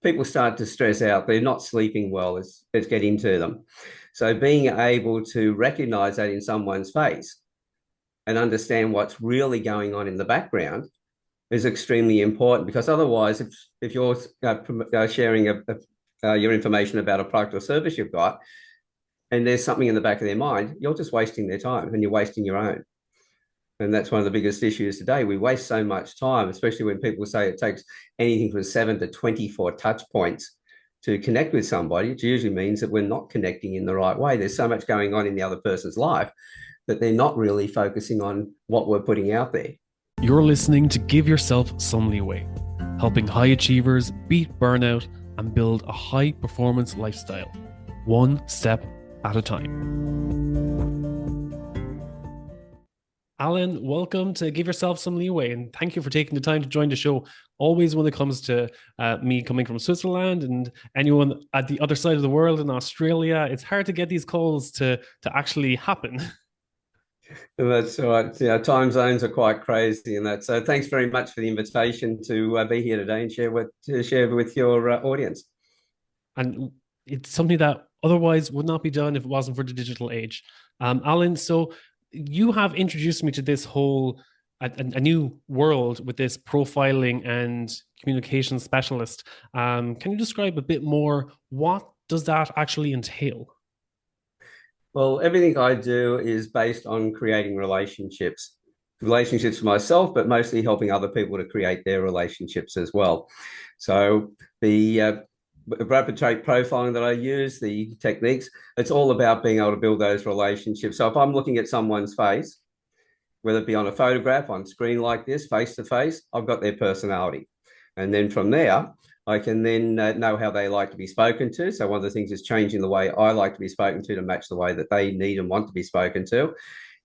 people start to stress out. They're not sleeping well. It's getting to them. So being able to recognize that in someone's face and understand what's really going on in the background is extremely important, because otherwise, if you're sharing your information about a product or service you've got, and there's something in the back of their mind, you're just wasting their time and you're wasting your own. And that's one of the biggest issues today. We waste so much time, especially when people say it takes anything from 7 to 24 touch points to connect with somebody. It usually means that we're not connecting in the right way. There's so much going on in the other person's life that they're not really focusing on what we're putting out there. You're listening to Give Yourself Some Leeway, helping high achievers beat burnout and build a high performance lifestyle, one step at a time. Alan, welcome to Give Yourself Some Leeway, and thank you for taking the time to join the show. Always when it comes to me coming from Switzerland and anyone at the other side of the world in Australia, it's hard to get these calls to actually happen. That's right. Yeah, time zones are quite crazy in that. So thanks very much for the invitation to be here today and share with your audience. And it's something that otherwise would not be done if it wasn't for the digital age. Alan, so you have introduced me to this whole a new world with this profiling and communication specialist. Can you describe a bit more? What does that actually entail? Well, everything I do is based on creating relationships for myself, but mostly helping other people to create their relationships as well. So the rapid trait profiling that I use, the techniques, it's all about being able to build those relationships. So if I'm looking at someone's face, whether it be on a photograph, on screen like this, face to face, I've got their personality. And then from there, I can then know how they like to be spoken to. So one of the things is changing the way I like to be spoken to match the way that they need and want to be spoken to.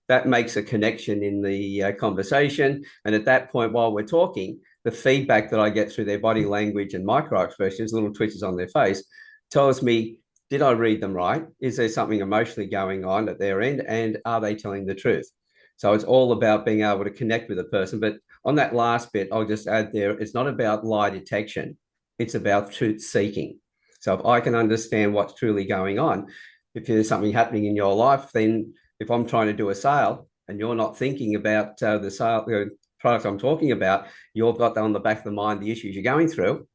That makes a connection in the conversation. And at that point, while we're talking, the feedback that I get through their body language and micro expressions, little twitches on their face, tells me, did I read them right? Is there something emotionally going on at their end? And are they telling the truth? So it's all about being able to connect with a person. But on that last bit, I'll just add there, it's not about lie detection. It's about truth seeking. So if I can understand what's truly going on, if there's something happening in your life, then if I'm trying to do a sale and you're not thinking about the sale, product I'm talking about, you've got on the back of the mind the issues you're going through.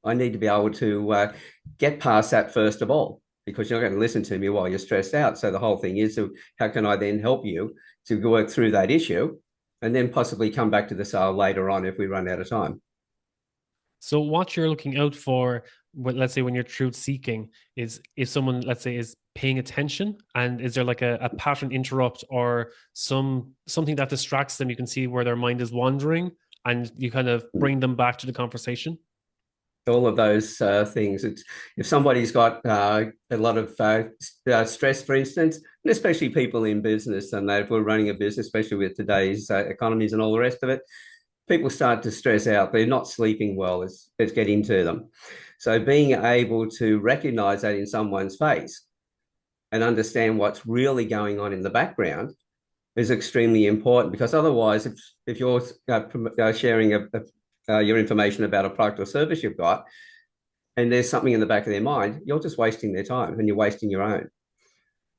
I need to be able to get past that first of all, because you're not going to listen to me while you're stressed out. So the whole thing is, so how can I then help you to work through that issue and then possibly come back to the sale later on if we run out of time? So what you're looking out for, let's say when you're truth seeking, is if someone, let's say, is paying attention, and is there like a pattern interrupt or something that distracts them? You can see where their mind is wandering, and you kind of bring them back to the conversation. All of those things. It's if somebody's got a lot of stress, for instance, and especially people in business, and if we're running a business, especially with today's economies and all the rest of it, people start to stress out. They're not sleeping well. It's getting to them. So being able to recognize that in someone's face and understand what's really going on in the background is extremely important, because otherwise, if you're sharing your information about a product or service you've got, and there's something in the back of their mind, you're just wasting their time and you're wasting your own.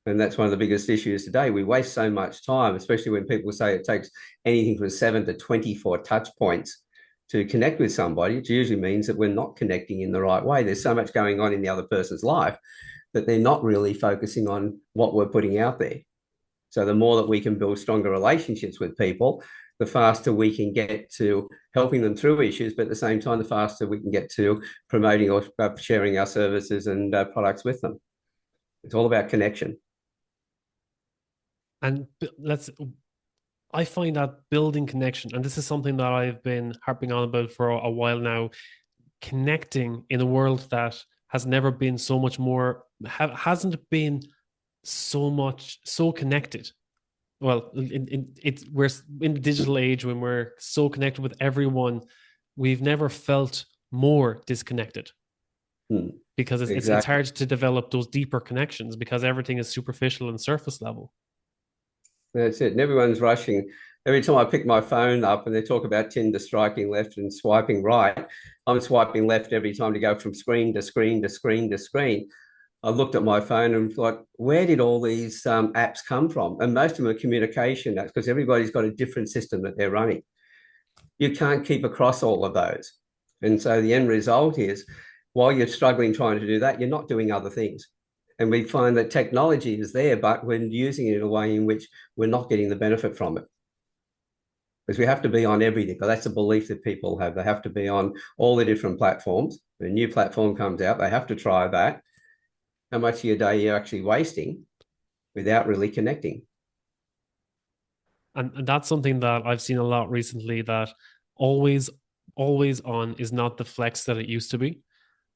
And that's one of the biggest issues today. We waste so much time, especially when people say it takes anything from 7 to 24 touch points to connect with somebody. It usually means that we're not connecting in the right way. There's so much going on in the other person's life that they're not really focusing on what we're putting out there. So the more that we can build stronger relationships with people, the faster we can get to helping them through issues, but at the same time, the faster we can get to promoting or sharing our services and products with them. It's all about connection. And I find that building connection, and this is something that I've been harping on about for a while now, connecting in a world that has never been so much more, hasn't been so connected. Well, we're in the digital age when we're so connected with everyone, we've never felt more disconnected. Because it's hard to develop those deeper connections because everything is superficial and surface level. That's it. And everyone's rushing. Every time I pick my phone up and they talk about Tinder striking left and swiping right, I'm swiping left every time to go from screen to screen to screen to screen. I looked at my phone and thought, where did all these apps come from? And most of them are communication apps because everybody's got a different system that they're running. You can't keep across all of those. And so the end result is, while you're struggling trying to do that, you're not doing other things. And we find that technology is there, but we're using it in a way in which we're not getting the benefit from it. Because we have to be on everything. But that's a belief that people have. They have to be on all the different platforms. When a new platform comes out, they have to try that. How much of your day you're actually wasting without really connecting. And that's something that I've seen a lot recently, that always, always on is not the flex that it used to be.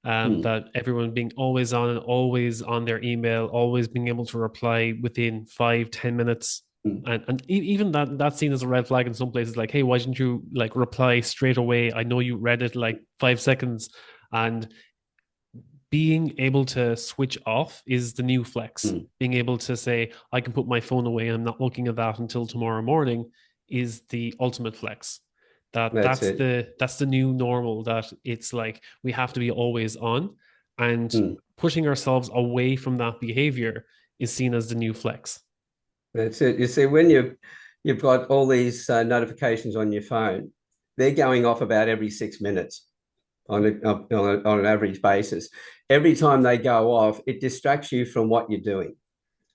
Hmm. That everyone being always on and always on their email, always being able to reply within 5, 10 minutes. Hmm. And even that's seen as a red flag in some places, like, hey, why didn't you like reply straight away? I know you read it like 5 seconds. And being able to switch off is the new flex. Hmm. Being able to say, I can put my phone away, I'm not looking at that until tomorrow morning, is the ultimate flex. That That's that's it. the new normal, that it's like we have to be always on, and Hmm. pushing ourselves away from that behavior is seen as the new flex. That's it. You see, when you've got all these notifications on your phone, they're going off about every 6 minutes on an average basis. Every time they go off, it distracts you from what you're doing.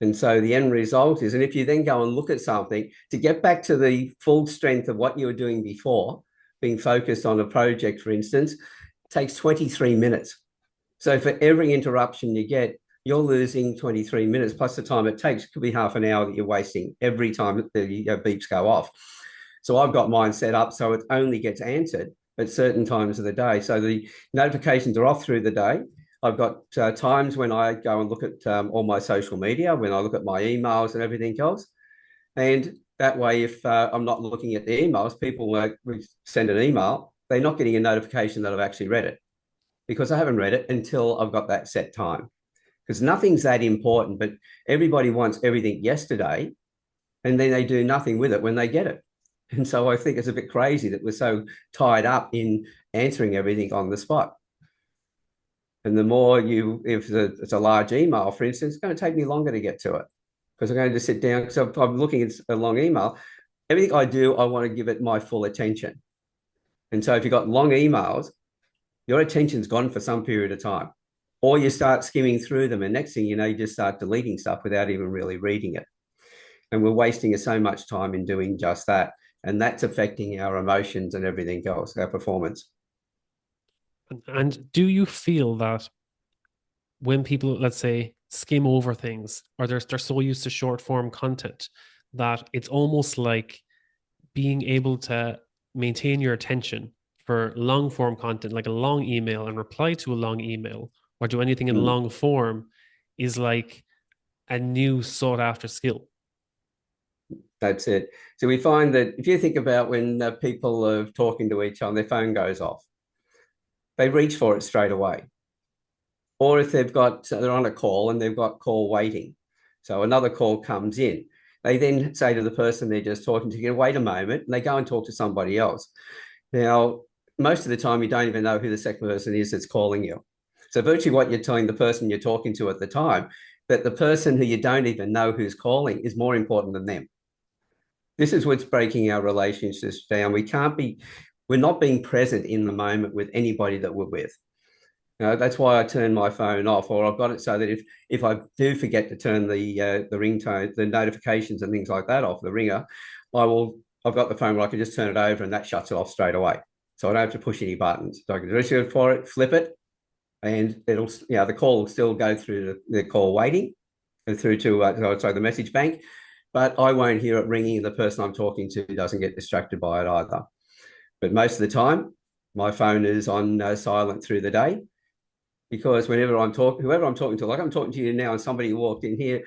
And so the end result is, and if you then go and look at something to get back to the full strength of what you were doing before, being focused on a project, for instance, takes 23 minutes. So for every interruption you get, you're losing 23 minutes plus the time it takes. It could be half an hour that you're wasting every time the beeps go off. So I've got mine set up so it only gets answered at certain times of the day. So the notifications are off through the day. I've got times when I go and look at all my social media, when I look at my emails and everything else. And that way, if I'm not looking at the emails, people send an email, they're not getting a notification that I've actually read it because I haven't read it until I've got that set time. Because nothing's that important, but everybody wants everything yesterday and then they do nothing with it when they get it. And so I think it's a bit crazy that we're so tied up in answering everything on the spot. And the more if it's a large email, for instance, it's going to take me longer to get to it because I'm going to sit down. So if I'm looking at a long email, everything I do, I want to give it my full attention. And so if you've got long emails, your attention's gone for some period of time. Or you start skimming through them, and next thing you know, you just start deleting stuff without even really reading it. And we're wasting so much time in doing just that. And that's affecting our emotions and everything else, our performance. And do you feel that when people, let's say, skim over things, or they're so used to short form content, that it's almost like being able to maintain your attention for long form content, like a long email, and reply to a long email or do anything in Mm, long form, is like a new sought after skill. that's it. So we find that if you think about when people are talking to each other, their phone goes off, they reach for it straight away. Or if they're on a call and they've got call waiting. So another call comes in. They then say to the person they're just talking to, wait a moment, and they go and talk to somebody else. Now, most of the time, you don't even know who the second person is that's calling you. So virtually what you're telling the person you're talking to at the time, that the person who you don't even know who's calling is more important than them. This is what's breaking our relationships down. We're not being present in the moment with anybody that we're with. That's why I turn my phone off, or I've got it so that if I do forget to turn the ringtone, the notifications and things like that off, the ringer, I've got the phone where I can just turn it over and that shuts it off straight away. So I don't have to push any buttons. So I can reach for it, flip it, and the call will still go through the call waiting and through to the message bank, but I won't hear it ringing, and the person I'm talking to doesn't get distracted by it either. But most of the time, my phone is on silent through the day because whoever I'm talking to, like I'm talking to you now, and somebody walked in here,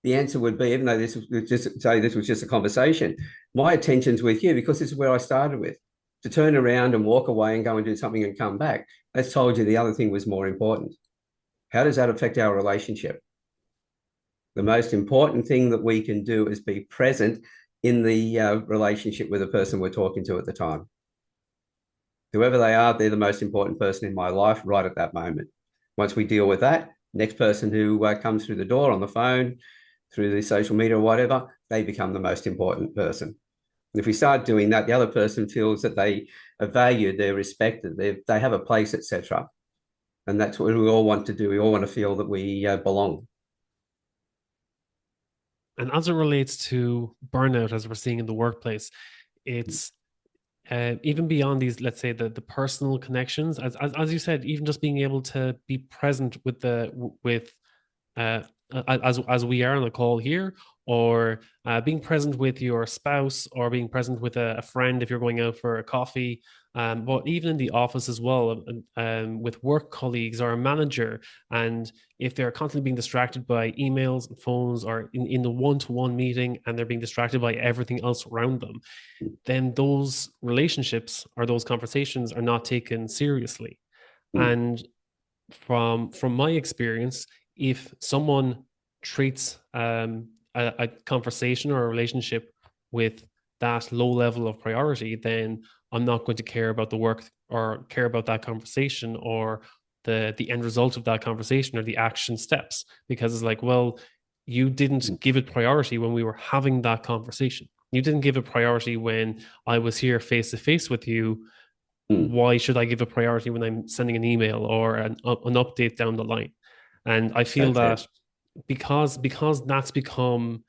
the answer would be, even though this was just a conversation, my attention's with you because this is where I started with. To turn around and walk away and go and do something and come back, that's told you the other thing was more important. How does that affect our relationship? The most important thing that we can do is be present in the relationship with the person we're talking to at the time. Whoever they are, they're the most important person in my life right at that moment. Once we deal with that, next person who comes through the door on the phone, through the social media or whatever, they become the most important person. And if we start doing that, the other person feels that they are valued, they're respected, they have a place, etc. And that's what we all want to do. We all want to feel that we belong. And as it relates to burnout, as we're seeing in the workplace, it's even beyond these, let's say the personal connections, as you said, even just being able to be present with uh, as we are on the call here, or being present with your spouse, or being present with a friend if you're going out for a coffee, but even in the office as well, with work colleagues or a manager. And if they're constantly being distracted by emails and phones, or in the one-to-one meeting, and they're being distracted by everything else around them, then those relationships or those conversations are not taken seriously. Mm, And from my experience, if someone treats a conversation or a relationship with that low level of priority, then I'm not going to care about the work or care about that conversation, or the end result of that conversation, or the action steps, because it's like, well, you didn't mm, give it priority when we were having that conversation. You didn't give it priority when I was here face to face with you. mm. Why should I give a priority when I'm sending an email or an update down the line? And I feel That's it. that because that's become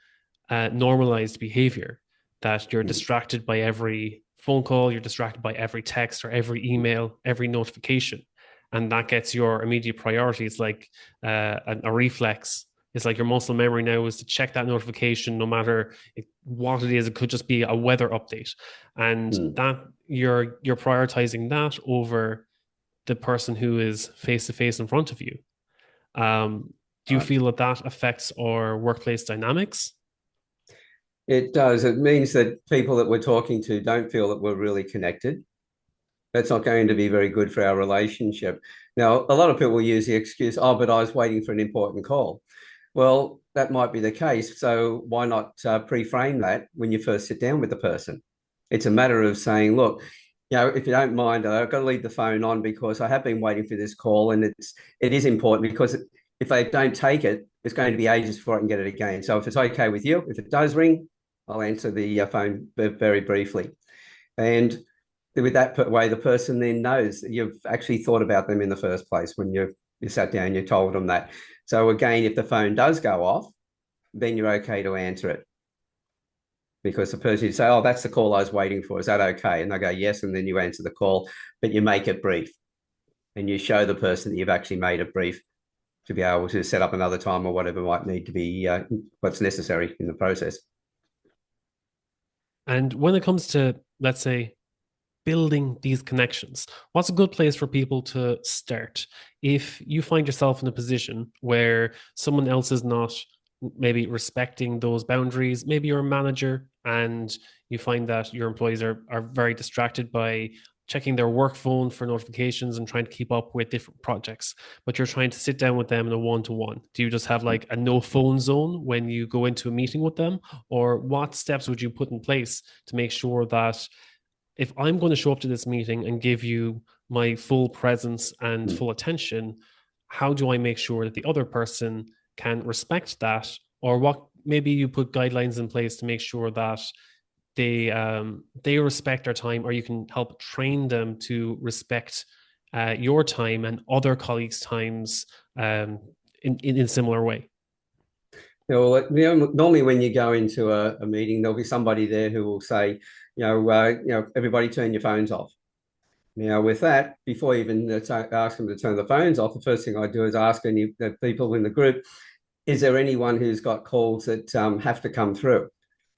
normalized behavior, that you're Mm, distracted by every phone call, you're distracted by every text or every email, every notification, and that gets your immediate priority. It's like a reflex. It's like your muscle memory now is to check that notification, no matter what it is. It could just be a weather update, and mm. that you're prioritizing that over the person who is face to face in front of you. Do you Right. feel that that affects our workplace dynamics? It does. It means that people that we're talking to don't feel that we're really connected. That's not going to be very good for our relationship. Now, a lot of people use the excuse, oh, but I was waiting for an important call. Well, that might be the case. So why not pre-frame that when you first sit down with the person? It's a matter of saying, look, if you don't mind, I've got to leave the phone on because I have been waiting for this call, and it is important because if they don't take it, it's going to be ages before I can get it again. So if it's okay with you, if it does ring, I'll answer the phone very briefly. And with that way, the person then knows that you've actually thought about them in the first place when you sat down, you told them that. So again, if the phone does go off, then you're okay to answer it, because the person, you say, oh, that's the call I was waiting for. Is that okay? And they go, yes. And then you answer the call, but you make it brief, and you show the person that you've actually made it brief to be able to set up another time or whatever might need to be what's necessary in the process. And when it comes to, let's say, building these connections, what's a good place for people to start? If you find yourself in a position where someone else is not maybe respecting those boundaries, maybe you're a manager and you find that your employees are very distracted by checking their work phone for notifications and trying to keep up with different projects, but you're trying to sit down with them in a one-to-one. Do you just have like a no phone zone when you go into a meeting with them? Or what steps would you put in place to make sure that if I'm going to show up to this meeting and give you my full presence and Mm. full attention, how do I make sure that the other person can respect that? Or what, maybe you put guidelines in place to make sure that they respect their time, or you can help train them to respect your time and other colleagues' times in a similar way. Normally when you go into a meeting, there'll be somebody there who will say, everybody turn your phones off. Now, with that, before you even ask them to turn the phones off, the first thing I do is ask the people in the group, is there anyone who's got calls that have to come through?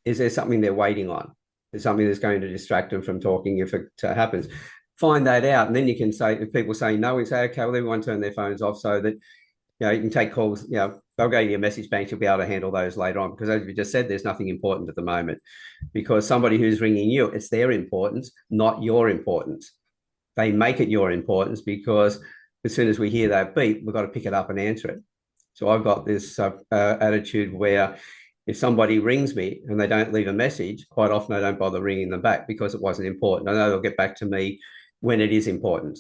Is there something they're waiting on? Is something that's going to distract them from talking if it happens? Find that out. And then you can say, if people say no, we say, okay, well, everyone turn their phones off so that, you can take calls, they'll go to your message bank, you'll be able to handle those later on. Because as you just said, there's nothing important at the moment. Because somebody who's ringing you, it's their importance, not your importance. They make it your importance because as soon as we hear that beep, we've got to pick it up and answer it. So I've got this attitude where if somebody rings me and they don't leave a message, quite often I don't bother ringing them back because it wasn't important. I know they'll get back to me when it is important.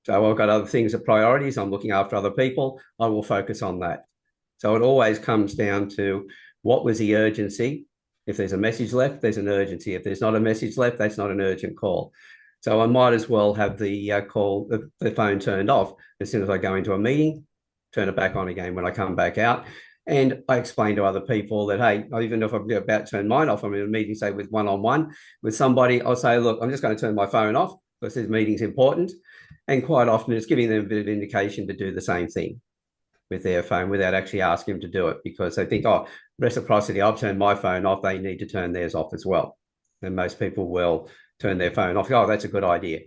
So I've got other things at priorities. I'm looking after other people. I will focus on that. So it always comes down to what was the urgency. If there's a message left, there's an urgency. If there's not a message left, that's not an urgent call. So I might as well have the the phone turned off as soon as I go into a meeting, turn it back on again when I come back out. And I explain to other people that, hey, even if I'm about to turn mine off, I'm in a meeting, say with one-on-one with somebody, I'll say, look, I'm just going to turn my phone off because this meeting's important. And quite often it's giving them a bit of indication to do the same thing with their phone without actually asking them to do it, because they think, oh, reciprocity, I've turned my phone off, they need to turn theirs off as well. And most people will turn their phone off. Oh, that's a good idea.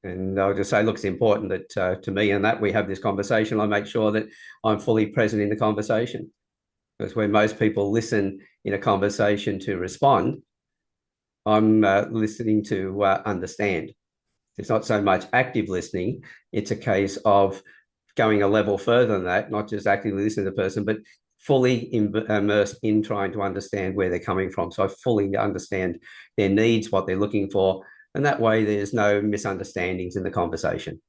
And I'll just say, look, it's important that to me and that we have this conversation. I make sure that I'm fully present in the conversation, because when most people listen in a conversation to respond, I'm listening to understand. It's not so much active listening. It's a case of going a level further than that, not just actively listening to the person, but fully immersed in trying to understand where they're coming from. So I fully understand their needs, what they're looking for. And that way there's no misunderstandings in the conversation.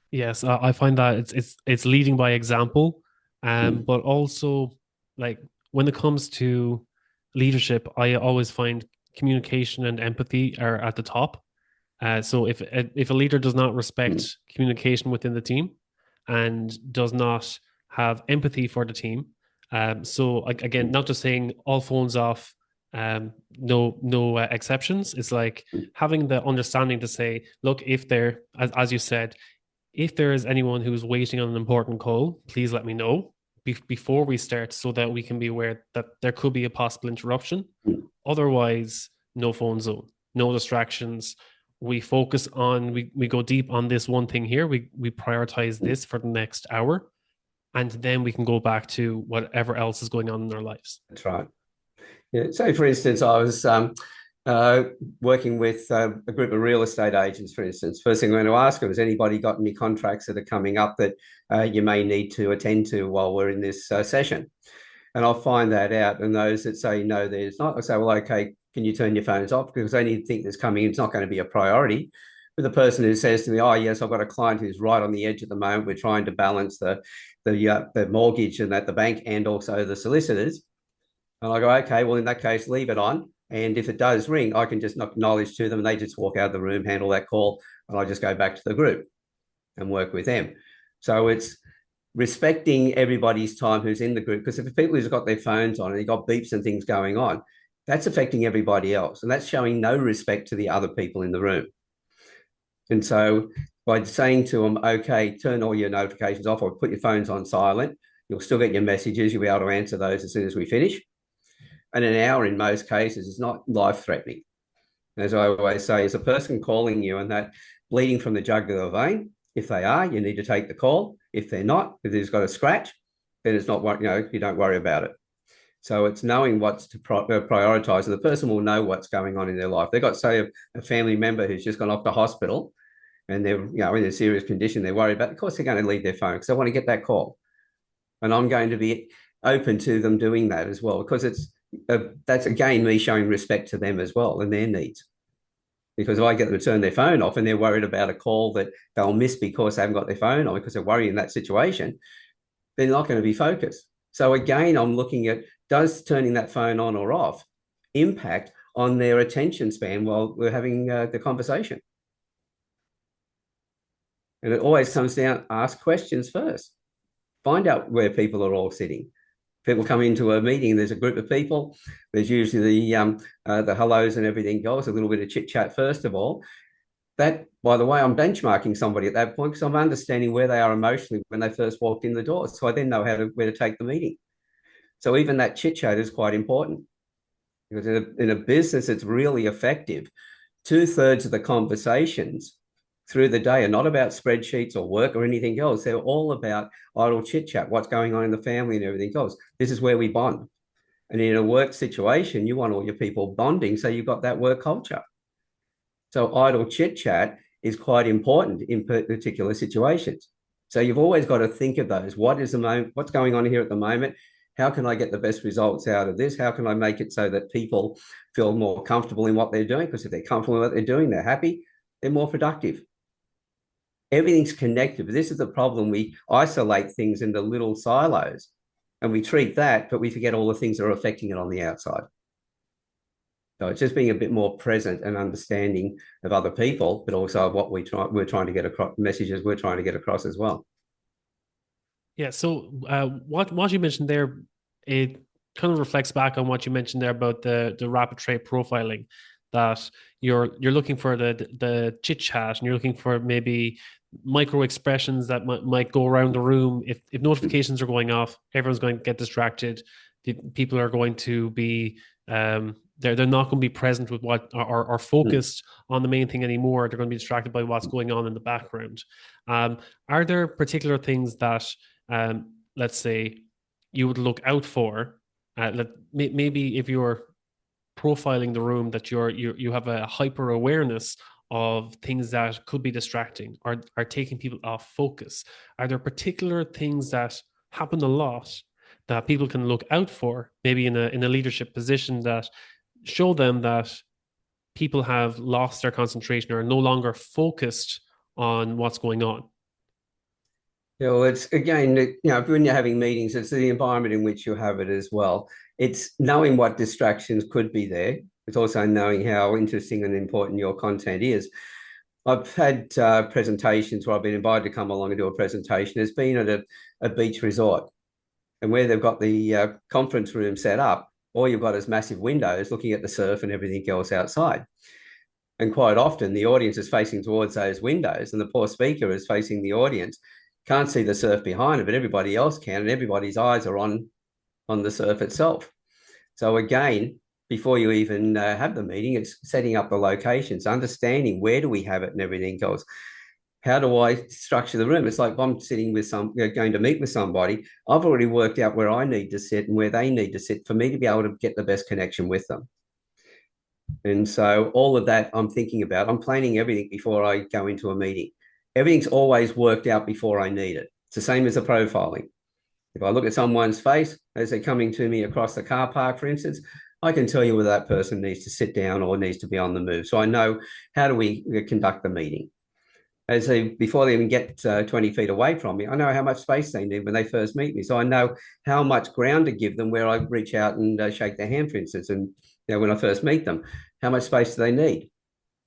Yes, I find that it's leading by example, Mm. but also like when it comes to leadership, I always find communication and empathy are at the top. So if a leader does not Mm. respect communication within the team and does not have empathy for the team, so again, Mm. not just saying all phones off, no exceptions. It's like Mm. having the understanding to say, look, if there, as you said, if there is anyone who is waiting on an important call, please let me know before we start so that we can be aware that there could be a possible interruption. Mm. Otherwise, no phone zone, no distractions. We focus on, we go deep on this one thing here. We prioritize Mm. this for the next hour, and then we can go back to whatever else is going on in our lives. That's right. Yeah. So, for instance, I was uh, working with a group of real estate agents, for instance. First thing I'm going to ask them is, anybody got any contracts that are coming up that you may need to attend to while we're in this session? And I'll find that out. And those that say, no, there's not, I say, well, okay, can you turn your phones off? Because anything that's coming in is not going to be a priority. But the person who says to me, oh, yes, I've got a client who's right on the edge at the moment. We're trying to balance the mortgage and at the bank and also the solicitors. And I go, okay, well, in that case, leave it on. And if it does ring, I can just acknowledge to them and they just walk out of the room, handle that call, and I just go back to the group and work with them. So it's respecting everybody's time who's in the group, because if people who've got their phones on and you've got beeps and things going on, that's affecting everybody else. And that's showing no respect to the other people in the room. And so by saying to them, okay, turn all your notifications off or put your phones on silent, you'll still get your messages. You'll be able to answer those as soon as we finish. And an hour in most cases is not life-threatening. As I always say, is a person calling you and that bleeding from the jugular vein? If they are, you need to take the call. If they're not, if there's got a scratch, then it's not, you don't worry about it. So it's knowing what's to prioritize, and the person will know what's going on in their life. They've got, say, a family member who's just gone off to hospital and they're in a serious condition. They're worried about, of course, they're going to leave their phone because they want to get that call. And I'm going to be open to them doing that as well, because that's again me showing respect to them as well and their needs. Because if I get them to turn their phone off and they're worried about a call that they'll miss because they haven't got their phone on, because they're worried in that situation, they're not going to be focused. So again, I'm looking at, does turning that phone on or off impact on their attention span while we're having the conversation? And it always comes down, ask questions first. Find out where people are all sitting. People come into a meeting, there's a group of people, there's usually the hellos and everything else, a little bit of chit chat first of all. That, by the way, I'm benchmarking somebody at that point because I'm understanding where they are emotionally when they first walked in the door. So I then know where to take the meeting. So even that chit chat is quite important, because in a business, it's really effective. 2/3 of the conversations through the day are not about spreadsheets or work or anything else. They're all about idle chit chat, what's going on in the family and everything else. This is where we bond. And in a work situation, you want all your people bonding, so you've got that work culture. So idle chit chat is quite important in particular situations. So you've always got to think of those. What is the moment? What's going on here at the moment? how can I get the best results out of this? How can I make it so that people feel more comfortable in what they're doing? Because if they're comfortable in what they're doing, they're happy, they're more productive. Everything's connected. But this is the problem. We isolate things into little silos and we treat that, but we forget all the things that are affecting it on the outside. So it's just being a bit more present and understanding of other people, but also of what we're trying to get across, messages we're trying to get across as well. Yeah. So what you mentioned there, it kind of reflects back on what you mentioned there about the rapid trait profiling, that you're looking for the chit chat and you're looking for maybe micro expressions that might go around the room. If notifications are going off, everyone's going to get distracted. People are going to be they're not going to be present with what are focused on the main thing anymore. They're going to be distracted by what's going on in the background. Are there particular things that let's say you would look out for? Maybe if you're profiling the room, that you have a hyper awareness of things that could be distracting or are taking people off focus. Are there particular things that happen a lot that people can look out for, maybe in a leadership position, that show them that people have lost their concentration or are no longer focused on what's going on? Yeah, well, it's again, when you're having meetings, it's the environment in which you have it as well. It's knowing what distractions could be there. It's also knowing how interesting and important your content is. I've had presentations where I've been invited to come along and do a presentation. It's been at a beach resort, and where they've got the conference room set up, all you've got is massive windows looking at the surf and everything else outside. And quite often the audience is facing towards those windows and the poor speaker is facing the audience, can't see the surf behind it, but everybody else can, and everybody's eyes are on the surf itself. So again, before you even have the meeting, it's setting up the locations, understanding where do we have it and everything else. How do I structure the room? It's like if I'm sitting with going to meet with somebody, I've already worked out where I need to sit and where they need to sit for me to be able to get the best connection with them. And so all of that I'm thinking about. I'm planning everything before I go into a meeting. Everything's always worked out before I need it. It's the same as the profiling. If I look at someone's face as they're coming to me across the car park, for instance, I can tell you whether that person needs to sit down or needs to be on the move. So I know how do we conduct the meeting. Before they even get 20 feet away from me, I know how much space they need when they first meet me. So I know how much ground to give them where I reach out and shake their hand, for instance. And when I first meet them, how much space do they need?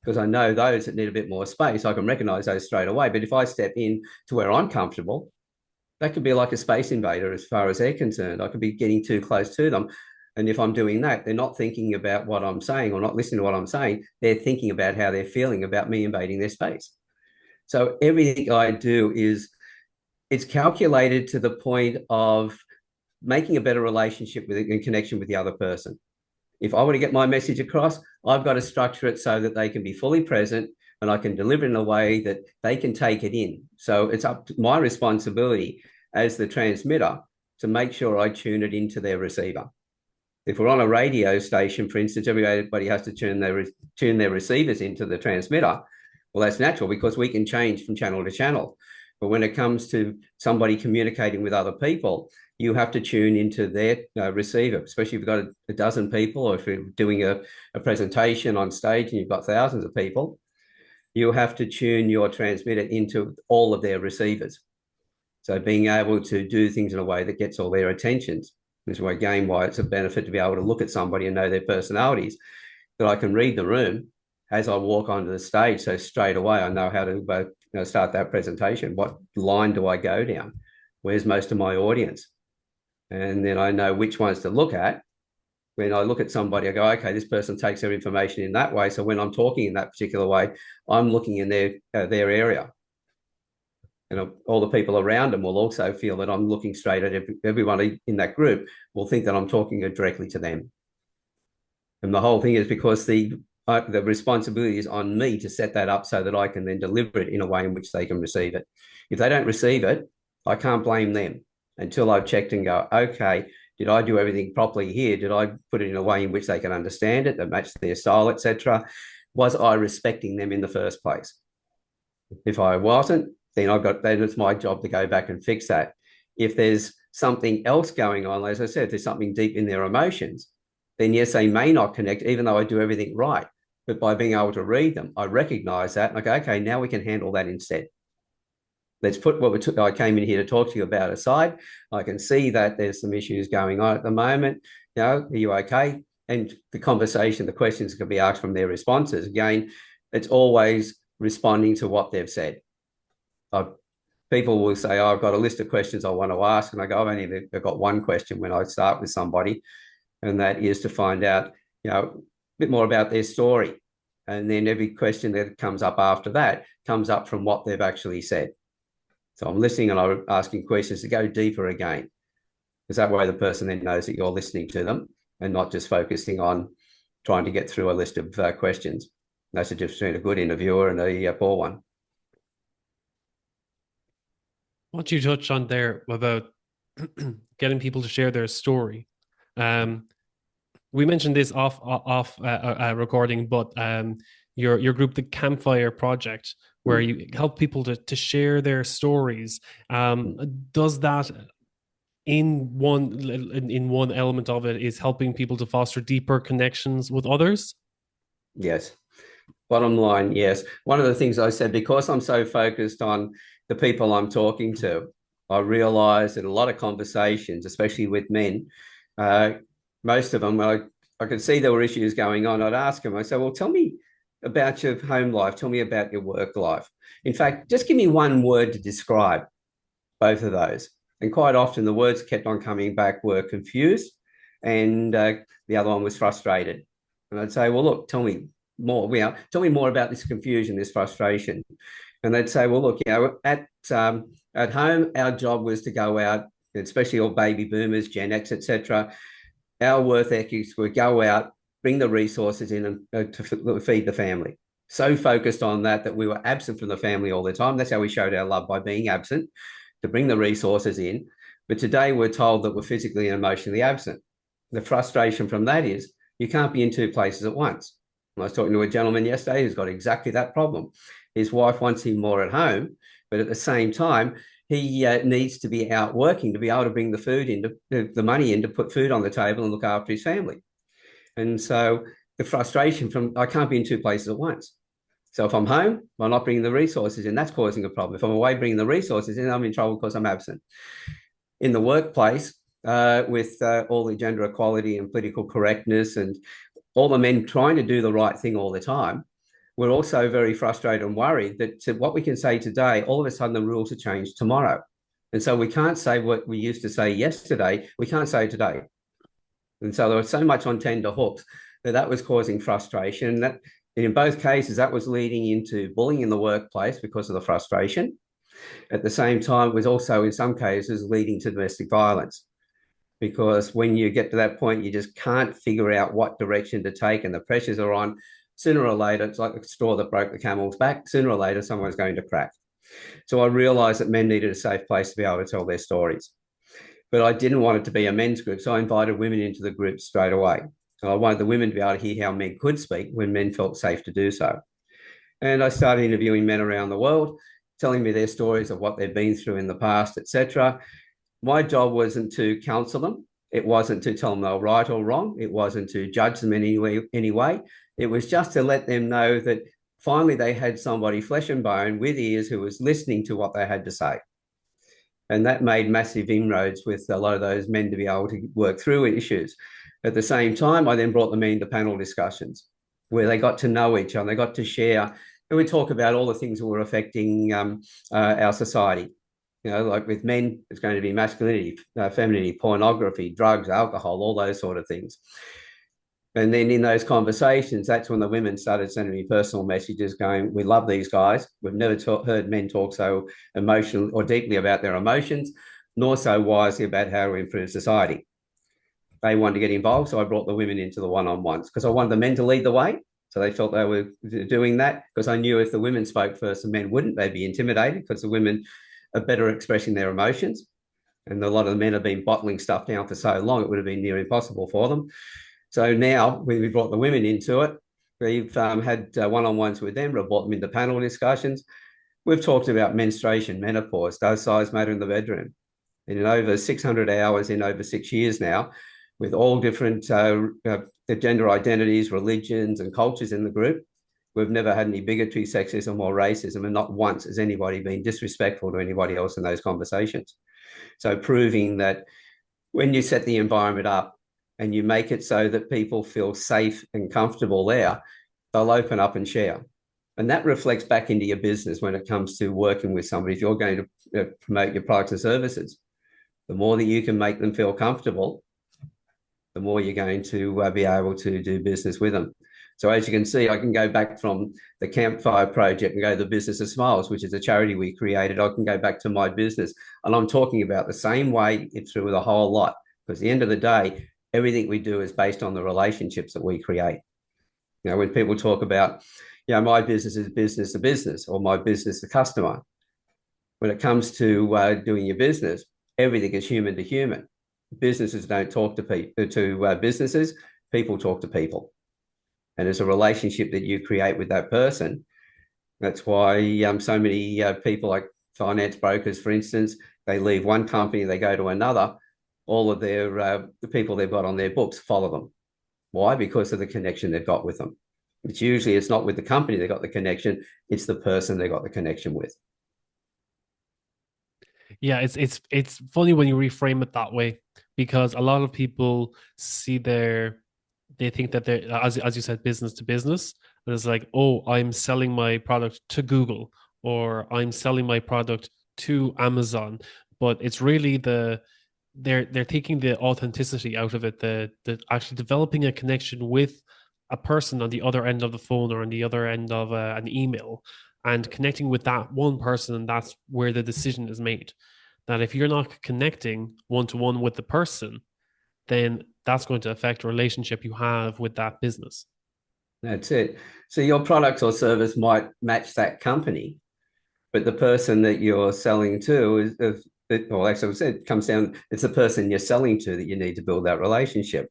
Because I know those that need a bit more space, I can recognize those straight away. But if I step in to where I'm comfortable, that could be like a space invader as far as they're concerned. I could be getting too close to them. And if I'm doing that, they're not thinking about what I'm saying or not listening to what I'm saying. They're thinking about how they're feeling about me invading their space. So everything I do it's calculated to the point of making a better relationship with it and connection with the other person. If I want to get my message across, I've got to structure it so that they can be fully present and I can deliver it in a way that they can take it in. So it's up to my responsibility as the transmitter to make sure I tune it into their receiver. If we're on a radio station, for instance, everybody has to tune their receivers into the transmitter. Well, that's natural because we can change from channel to channel. But when it comes to somebody communicating with other people, you have to tune into their receiver, especially if you've got a dozen people or if you're doing a presentation on stage and you've got thousands of people, you have to tune your transmitter into all of their receivers. So being able to do things in a way that gets all their attentions. This is again why it's a benefit to be able to look at somebody and know their personalities, that I can read the room as I walk onto the stage. So straight away, I know how to start that presentation. What line do I go down? Where's most of my audience? And then I know which ones to look at. When I look at somebody, I go, okay, this person takes their information in that way. So when I'm talking in that particular way, I'm looking in their area. And all the people around them will also feel that I'm looking straight at everyone in that group will think that I'm talking directly to them. And the whole thing is because the responsibility is on me to set that up so that I can then deliver it in a way in which they can receive it. If they don't receive it, I can't blame them until I've checked and go, okay, did I do everything properly here? Did I put it in a way in which they can understand it, that matches their style, etc.? Was I respecting them in the first place? If I wasn't, then it's my job to go back and fix that. If there's something else going on, as I said, there's something deep in their emotions, then yes, they may not connect, even though I do everything right. But by being able to read them, I recognize that and I go, okay, now we can handle that instead. Let's put what I came in here to talk to you about aside. I can see that there's some issues going on at the moment. Are you okay? And the conversation, the questions can be asked from their responses. Again, it's always responding to what they've said. People will say, oh, I've got a list of questions I want to ask. And I go, I've got one question when I start with somebody, and that is to find out, a bit more about their story. And then every question that comes up after that comes up from what they've actually said. So I'm listening and I'm asking questions to go deeper again, because that way the person then knows that you're listening to them and not just focusing on trying to get through a list of questions. That's the difference between a good interviewer and a poor one. What you touched on there about getting people to share their story. We mentioned this off recording, but your group, the Campfire Project, where you help people to share their stories, does that in one element of it is helping people to foster deeper connections with others? Yes. Bottom line, yes. One of the things I said, because I'm so focused on the people I'm talking to, I realized that a lot of conversations, especially with men, most of them, I could see there were issues going on. I'd ask them, I said, well, tell me about your home life. Tell me about your work life. In fact, just give me one word to describe both of those. And quite often the words kept on coming back were confused, and the other one was frustrated. And I'd say, well, look, tell me more. Tell me more about this confusion, this frustration. And they'd say, well, look, at home, our job was to go out, especially all baby boomers, Gen X, etc. Our work ethics would go out, bring the resources in and to feed the family. So focused on that we were absent from the family all the time. That's how we showed our love, by being absent, to bring the resources in. But today we're told that we're physically and emotionally absent. The frustration from that is you can't be in two places at once. I was talking to a gentleman yesterday who's got exactly that problem. His wife wants him more at home, but at the same time, he needs to be out working to be able to bring the food in, the money in to put food on the table and look after his family. And so the frustration from, I can't be in two places at once. So if I'm home, I'm not bringing the resources in, that's causing a problem. If I'm away bringing the resources in, I'm in trouble because I'm absent. In the workplace, with all the gender equality and political correctness and all the men trying to do the right thing all the time, we're also very frustrated and worried that what we can say today, all of a sudden the rules are changed tomorrow. And so we can't say what we used to say yesterday, we can't say today. And so there was so much on tender hooks that was causing frustration. And that, in both cases, that was leading into bullying in the workplace because of the frustration. At the same time, it was also, in some cases, leading to domestic violence. Because when you get to that point, you just can't figure out what direction to take and the pressures are on. Sooner or later, it's like the straw that broke the camel's back. Sooner or later, someone's going to crack. So I realized that men needed a safe place to be able to tell their stories. But I didn't want it to be a men's group, so I invited women into the group straight away. And I wanted the women to be able to hear how men could speak when men felt safe to do so. And I started interviewing men around the world, telling me their stories of what they've been through in the past, etc. My job wasn't to counsel them. It wasn't to tell them they were right or wrong. It wasn't to judge them in any way. It was just to let them know that finally they had somebody flesh and bone with ears who was listening to what they had to say. And that made massive inroads with a lot of those men to be able to work through issues. At the same time, I then brought them into panel discussions where they got to know each other, they got to share, and we talk about all the things that were affecting our society. Like with men, it's going to be masculinity, femininity, pornography, drugs, alcohol, all those sort of things. And then in those conversations, that's when the women started sending me personal messages going, we love these guys. We've never heard men talk so emotional or deeply about their emotions, nor so wisely about how to improve society. They wanted to get involved, so I brought the women into the one-on-ones because I wanted the men to lead the way. So they felt they were doing that because I knew if the women spoke first, the men wouldn't. They'd be intimidated because the women are better expressing their emotions. And a lot of the men have been bottling stuff down for so long, it would have been near impossible for them. So now when we brought the women into it, we've had one-on-ones with them, we've brought them into panel discussions. We've talked about menstruation, menopause, does size matter in the bedroom? And in over 600 hours in over 6 years now, with all different gender identities, religions, and cultures in the group, we've never had any bigotry, sexism, or racism, and not once has anybody been disrespectful to anybody else in those conversations. So proving that when you set the environment up and you make it so that people feel safe and comfortable there, they'll open up and share. And that reflects back into your business when it comes to working with somebody. If you're going to promote your products and services, the more that you can make them feel comfortable, the more you're going to be able to do business with them. So as you can see, I can go back from the Campfire Project and go to the Business of Smiles, which is a charity we created. I can go back to my business, and I'm talking about the same way through the whole lot, because at the end of the day, everything we do is based on the relationships that we create. You know, when people talk about, you know, my business is business to business, or my business to customer, when it comes to doing your business, everything is human to human. Businesses don't talk to businesses, people talk to people. And it's a relationship that you create with that person. That's why so many people, like finance brokers, for instance, they leave one company, they go to another. All of their the people they've got on their books follow them. Why? Because of the connection they've got with them. It's not with the company they got the connection, it's the person they got the connection with. Yeah, it's funny when you reframe it that way, because a lot of people they think that they're, as you said, business to business. And it's like, oh, I'm selling my product to Google, or I'm selling my product to Amazon. But it's really they're taking the authenticity out of it, the actually developing a connection with a person on the other end of the phone or on the other end of an email, and connecting with that one person, and that's where the decision is made. That if you're not connecting one to one with the person, then that's going to affect the relationship you have with that business. That's it. So your product or service might match that company, but the person that you're selling to well, actually, I said, it comes down, it's the person you're selling to that you need to build that relationship.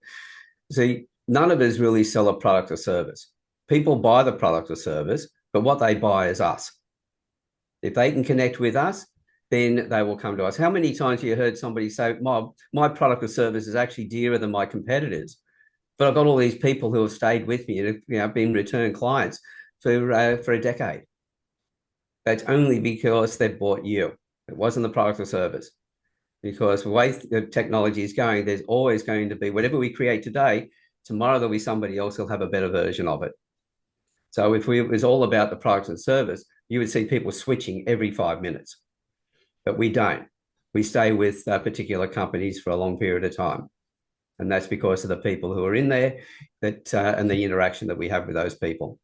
See, none of us really sell a product or service. People buy the product or service, but what they buy is us. If they can connect with us, then they will come to us. How many times have you heard somebody say, my product or service is actually dearer than my competitors, but I've got all these people who have stayed with me and have been return clients for a decade. That's only because they've bought you. It wasn't the product or service. Because the way the technology is going, there's always going to be, whatever we create today, tomorrow there'll be somebody else who'll have a better version of it. So if it was all about the product and service, you would see people switching every 5 minutes. But we don't. We stay with particular companies for a long period of time. And that's because of the people who are in there and the interaction that we have with those people.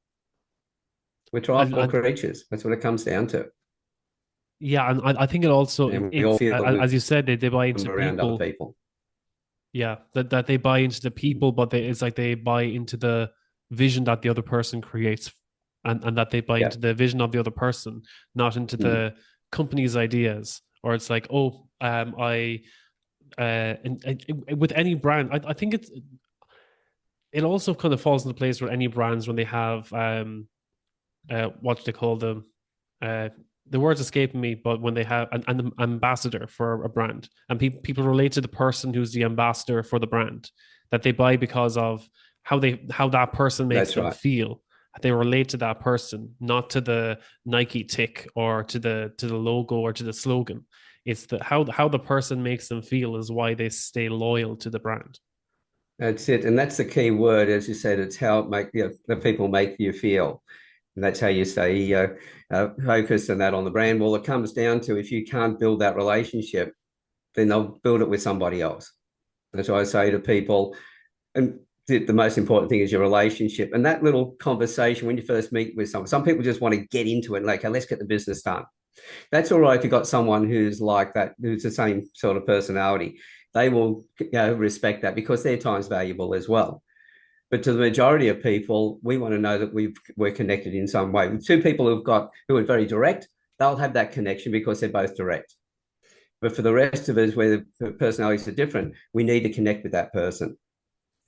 We're tribal creatures. That's what it comes down to. Yeah, and I think it also, And we all feel as you said, they buy into around other people. Yeah, that they buy into the people, but it's like they buy into the vision that the other person creates, and that they buy into the vision of the other person, not into the company's ideas. Or it's like, oh, with any brand, I think it also kind of falls into place with any brands when they have what do they call them? The words escaping me, but when they have an ambassador for a brand, and people relate to the person who's the ambassador for the brand, that they buy because of how that person makes them feel. They relate to that person, not to the Nike tick or to the logo or to the slogan. It's how the person makes them feel is why they stay loyal to the brand. That's it, and that's the key word, as you said. It's how the people make you feel. And that's how you stay focused on that on the brand. Well, it comes down to, if you can't build that relationship, then they'll build it with somebody else. That's why I say to people, and the most important thing is your relationship. And that little conversation when you first meet with someone, some people just want to get into it, like, okay, let's get the business done. That's all right if you've got someone who's like that, who's the same sort of personality. They will respect that because their time's valuable as well. But to the majority of people, we want to know that we're connected in some way. With two people who are very direct, they'll have that connection because they're both direct. But for the rest of us, where the personalities are different, we need to connect with that person.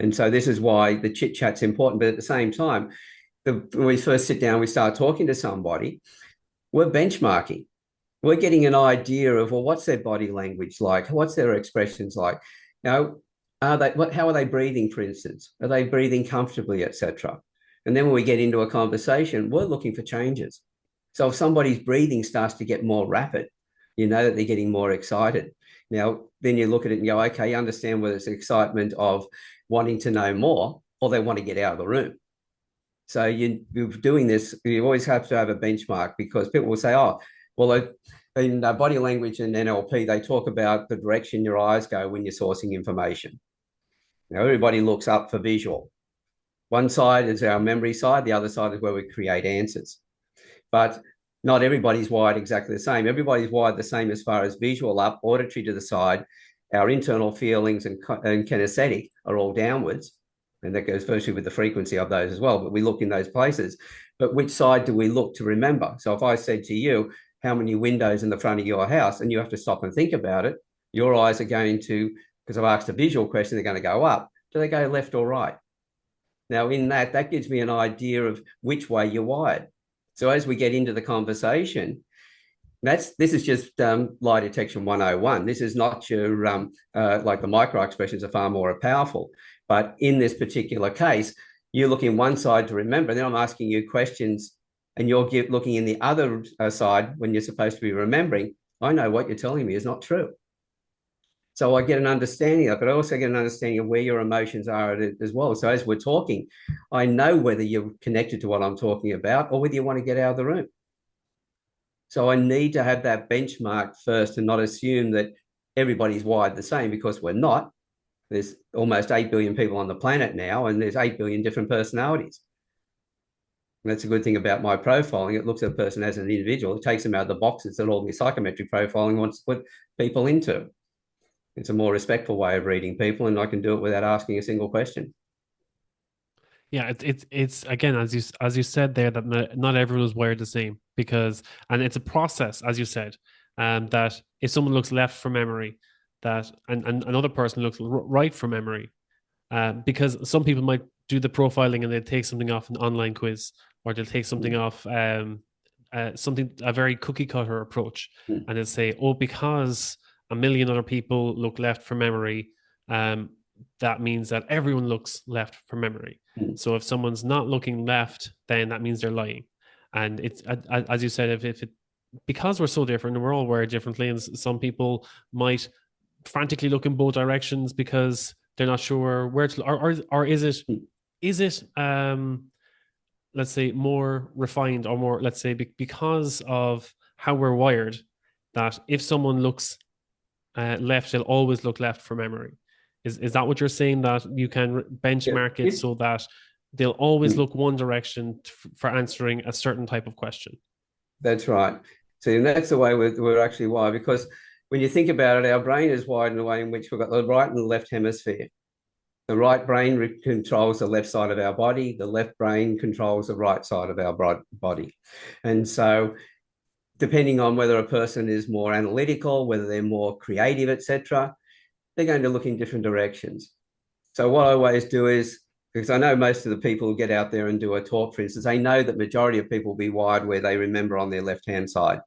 And so this is why the chit chat's important. But at the same time, when we first sit down, we start talking to somebody, we're benchmarking. we're getting an idea of, well, what's their body language like? What's their expressions like? Now, how are they breathing, for instance? Are they breathing comfortably, etc.? And then when we get into a conversation, we're looking for changes. So if somebody's breathing starts to get more rapid, you know that they're getting more excited. Now, then you look at it and go, okay, you understand whether it's excitement of wanting to know more or they want to get out of the room. So you're doing this, you always have to have a benchmark, because people will say, oh, well, in body language and NLP, they talk about the direction your eyes go when you're sourcing information. Now, everybody looks up for visual. One side is our memory side, the other side is where we create answers. But not everybody's wired exactly the same. Everybody's wired the same as far as visual up, auditory to the side. Our internal feelings and kinesthetic are all downwards. And that goes virtually with the frequency of those as well. But we look in those places. But which side do we look to remember? So if I said to you, how many windows in the front of your house, and you have to stop and think about it, your eyes are going to, because I've asked a visual question, they're going to go up. Do they go left or right? Now, in that gives me an idea of which way you're wired. So as we get into the conversation, this is just lie detection 101. This is not your like the micro expressions are far more powerful. But in this particular case, you're looking one side to remember, then I'm asking you questions, and you're looking in the other side when you're supposed to be remembering. I know what you're telling me is not true. So I get an understanding of it. I also get an understanding of where your emotions are as well. So as we're talking, I know whether you're connected to what I'm talking about or whether you want to get out of the room. So I need to have that benchmark first and not assume that everybody's wired the same, because we're not. There's almost 8 billion people on the planet now, and there's 8 billion different personalities. And that's a good thing about my profiling. It looks at a person as an individual. It takes them out of the boxes that all the psychometric profiling wants to put people into. It's a more respectful way of reading people, and I can do it without asking a single question. Yeah, it's again, as you said there, that not everyone is wired the same, because, and it's a process, as you said, that if someone looks left for memory, that and another person looks right for memory, because some people might do the profiling and they take something off an online quiz, or they'll take something off something, a very cookie cutter approach, and they'll say, oh, because a million other people look left for memory, that means that everyone looks left for memory. So if someone's not looking left, then that means they're lying. And it's, as you said, if it, because we're so different and we're all wired differently, and some people might frantically look in both directions because they're not sure where to, or is it let's say more refined, or more, let's say, because of how we're wired, that if someone looks left, they'll always look left for memory. Is that what you're saying, that you can benchmark it so that they'll always look one direction for answering a certain type of question? That's right. So that's the way we're actually wired, because when you think about it, our brain is wired in a way in which we've got the right and the left hemisphere. The right brain controls the left side of our body. The left brain controls the right side of our body. And so depending on whether a person is more analytical, whether they're more creative, etc., they're going to look in different directions. So what I always do is, because I know most of the people who get out there and do a talk, for instance, they know that majority of people will be wired where they remember on their left-hand side.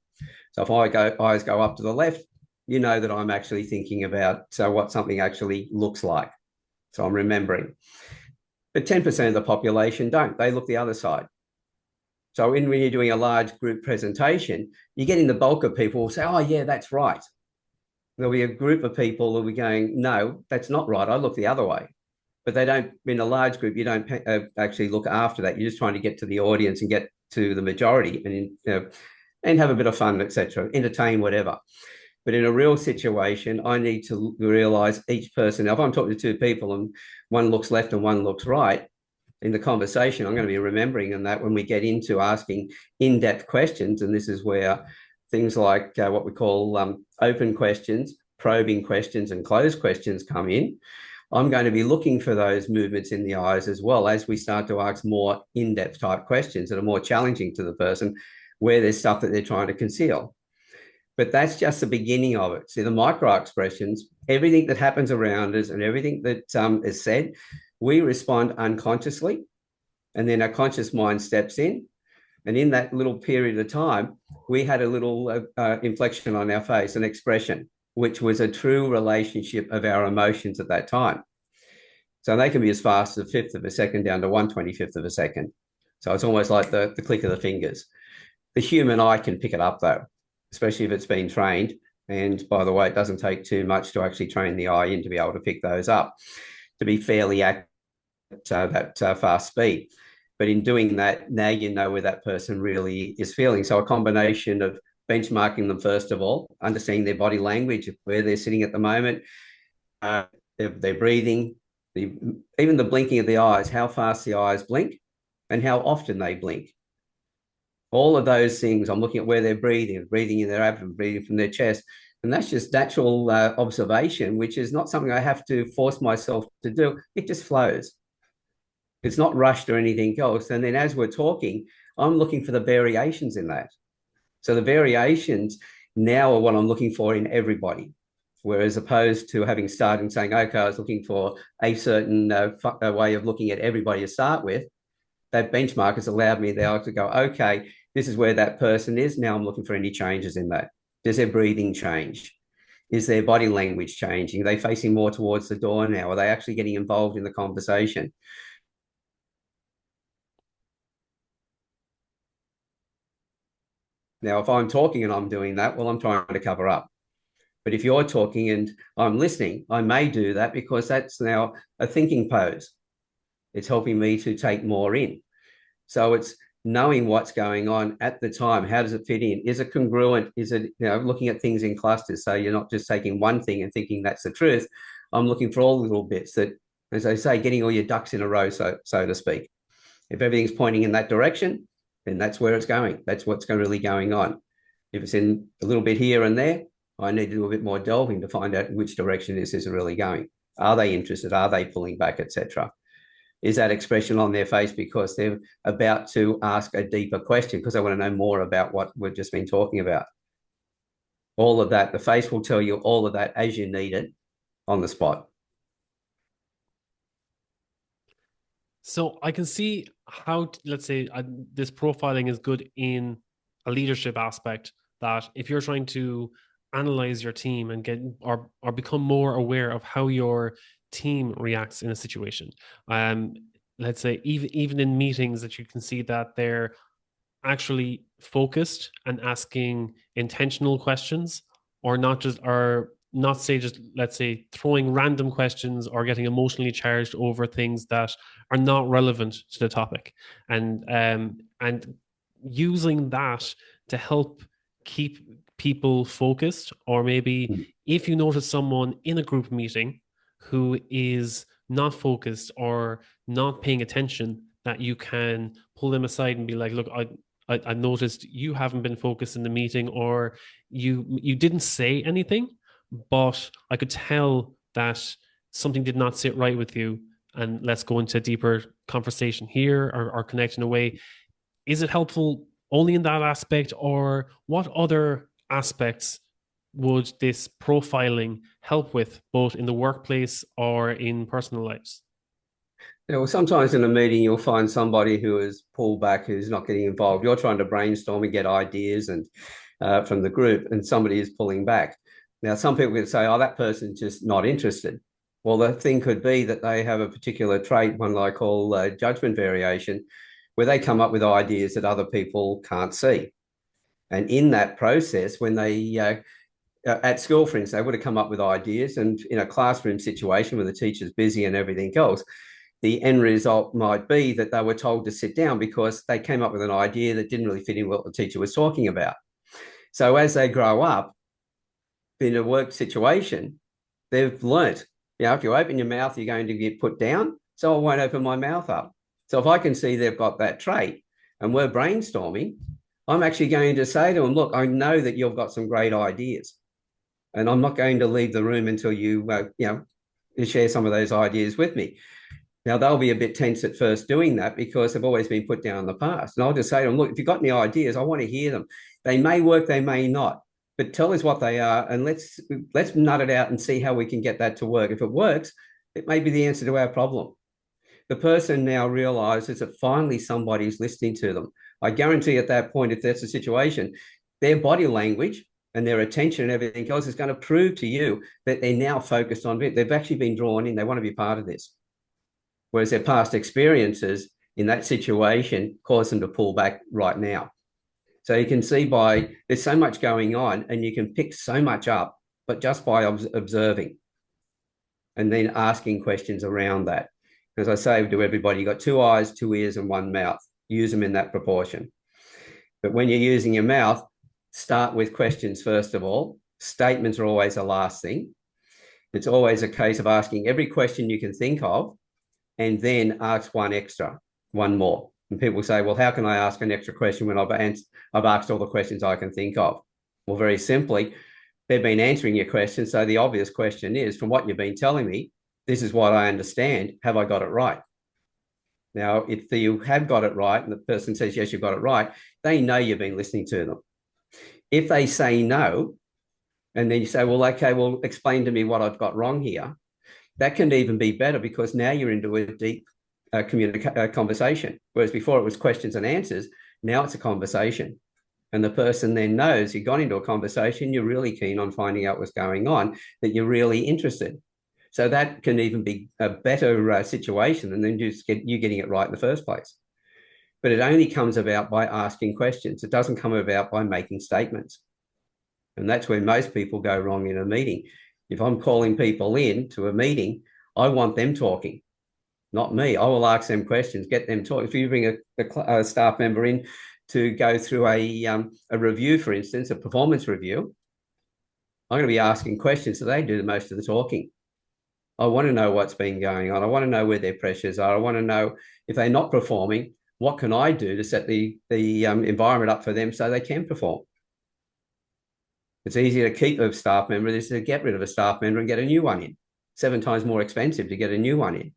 So if eyes go up to the left, you know that I'm actually thinking about what something actually looks like. So I'm remembering. But 10% of the population don't. They look the other side. So when you're doing a large group presentation, you're getting the bulk of people will say, oh, yeah, that's right. There'll be a group of people who will be going, no, that's not right. I look the other way. But they don't, in a large group, you don't actually look after that. You're just trying to get to the audience and get to the majority and have a bit of fun, etc., entertain, whatever. But in a real situation, I need to realize each person. Now, if I'm talking to two people and one looks left and one looks right, in the conversation, I'm going to be remembering that when we get into asking in-depth questions, and this is where things like what we call open questions, probing questions, and closed questions come in. I'm going to be looking for those movements in the eyes as well as we start to ask more in-depth type questions that are more challenging to the person, where there's stuff that they're trying to conceal. But that's just the beginning of it. See, the micro expressions, everything that happens around us and everything that is said, we respond unconsciously, and then our conscious mind steps in. And in that little period of time, we had a little inflection on our face, an expression, which was a true relationship of our emotions at that time. So they can be as fast as a fifth of a second down to 1/25th of a second. So it's almost like the click of the fingers. The human eye can pick it up, though, especially if it's been trained. And by the way, it doesn't take too much to actually train the eye in to be able to pick those up, to be fairly accurate at that fast speed. But in doing that, now you know where that person really is feeling. So a combination of benchmarking them, first of all, understanding their body language, where they're sitting at the moment, their breathing, even the blinking of the eyes, how fast the eyes blink and how often they blink. All of those things, I'm looking at where they're breathing in their abdomen, breathing from their chest. And that's just natural observation, which is not something I have to force myself to do. It just flows. It's not rushed or anything else. And then as we're talking, I'm looking for the variations in that. So the variations now are what I'm looking for in everybody. Whereas opposed to having started and saying, okay, I was looking for a certain way of looking at everybody to start with, that benchmark has allowed me now to go, okay, this is where that person is. Now I'm looking for any changes in that. Does their breathing change? Is their body language changing? Are they facing more towards the door now? Are they actually getting involved in the conversation? Now, if I'm talking and I'm doing that, well, I'm trying to cover up. But if you're talking and I'm listening, I may do that because that's now a thinking pose. It's helping me to take more in. So it's knowing what's going on at the time. How does it fit in? Is it congruent? Is it, looking at things in clusters? So you're not just taking one thing and thinking that's the truth. I'm looking for all the little bits that, as I say, getting all your ducks in a row, so to speak. If everything's pointing in that direction, then that's where it's going. That's what's really going on. If it's in a little bit here and there, I need to do a bit more delving to find out in which direction this is really going. Are they interested? Are they pulling back, etc.? Is that expression on their face because they're about to ask a deeper question because they want to know more about what we've just been talking about? All of that, the face will tell you all of that as you need it on the spot. So I can see how, let's say, this profiling is good in a leadership aspect, that if you're trying to analyze your team and get or become more aware of how your team reacts in a situation. Let's say even in meetings, that you can see that they're actually focused and asking intentional questions, or not just, or not say just, let's say, throwing random questions or getting emotionally charged over things that are not relevant to the topic, and using that to help keep people focused. Or maybe if you notice someone in a group meeting who is not focused or not paying attention, that you can pull them aside and be like, look, I noticed you haven't been focused in the meeting, or you didn't say anything, but I could tell that something did not sit right with you, and let's go into a deeper conversation here, or connect in a way. Is it helpful only in that aspect, or what other aspects would this profiling help with, both in the workplace or in personal lives? Well, sometimes in a meeting, you'll find somebody who is pulled back, who's not getting involved. You're trying to brainstorm and get ideas and from the group, and somebody is pulling back. Now, some people could say, oh, that person's just not interested. Well, the thing could be that they have a particular trait, one that I call judgment variation, where they come up with ideas that other people can't see. And in that process, when they at school, for instance, they would have come up with ideas, and in a classroom situation where the teacher's busy and everything else, the end result might be that they were told to sit down because they came up with an idea that didn't really fit in what the teacher was talking about. So as they grow up in a work situation, they've learnt, if you open your mouth, you're going to get put down. So I won't open my mouth up. So if I can see they've got that trait and we're brainstorming, I'm actually going to say to them, look, I know that you've got some great ideas, and I'm not going to leave the room until you share some of those ideas with me. Now, they'll be a bit tense at first doing that because they've always been put down in the past. And I'll just say to them, look, if you've got any ideas, I want to hear them. They may work, they may not, but tell us what they are, and let's nut it out and see how we can get that to work. If it works, it may be the answer to our problem. The person now realizes that finally somebody's listening to them. I guarantee at that point, if that's the situation, their body language and their attention and everything else is going to prove to you that they're now focused on it. They've actually been drawn in. They want to be part of this. Whereas their past experiences in that situation cause them to pull back right now. So you can see there's so much going on and you can pick so much up, but just by observing and then asking questions around that. As I say to everybody, you've got 2 eyes, 2 ears, and 1 mouth. Use them in that proportion. But when you're using your mouth, start with questions first of all. Statements are always the last thing. It's always a case of asking every question you can think of and then ask one extra, one more. And people say, well, how can I ask an extra question when I've asked all the questions I can think of? Well, very simply, they've been answering your question. So the obvious question is, from what you've been telling me, this is what I understand. Have I got it right? Now, if you have got it right and the person says, yes, you've got it right, they know you've been listening to them. If they say no, and then you say, well, okay, well, explain to me what I've got wrong here, that can even be better because now you're into a deep conversation. Whereas before it was questions and answers, now it's a conversation. And the person then knows you've gone into a conversation, you're really keen on finding out what's going on, that you're really interested. So that can even be a better situation than then just you getting it right in the first place. But it only comes about by asking questions. It doesn't come about by making statements. And that's where most people go wrong in a meeting. If I'm calling people in to a meeting, I want them talking, not me. I will ask them questions, get them talking. If you bring a staff member in to go through a review, for instance, a performance review, I'm going to be asking questions so they do most of the talking. I want to know what's been going on. I want to know where their pressures are. I want to know if they're not performing, what can I do to set the environment up for them so they can perform? It's easier to keep a staff member than to get rid of a staff member and get a new one in. 7 times more expensive to get a new one in.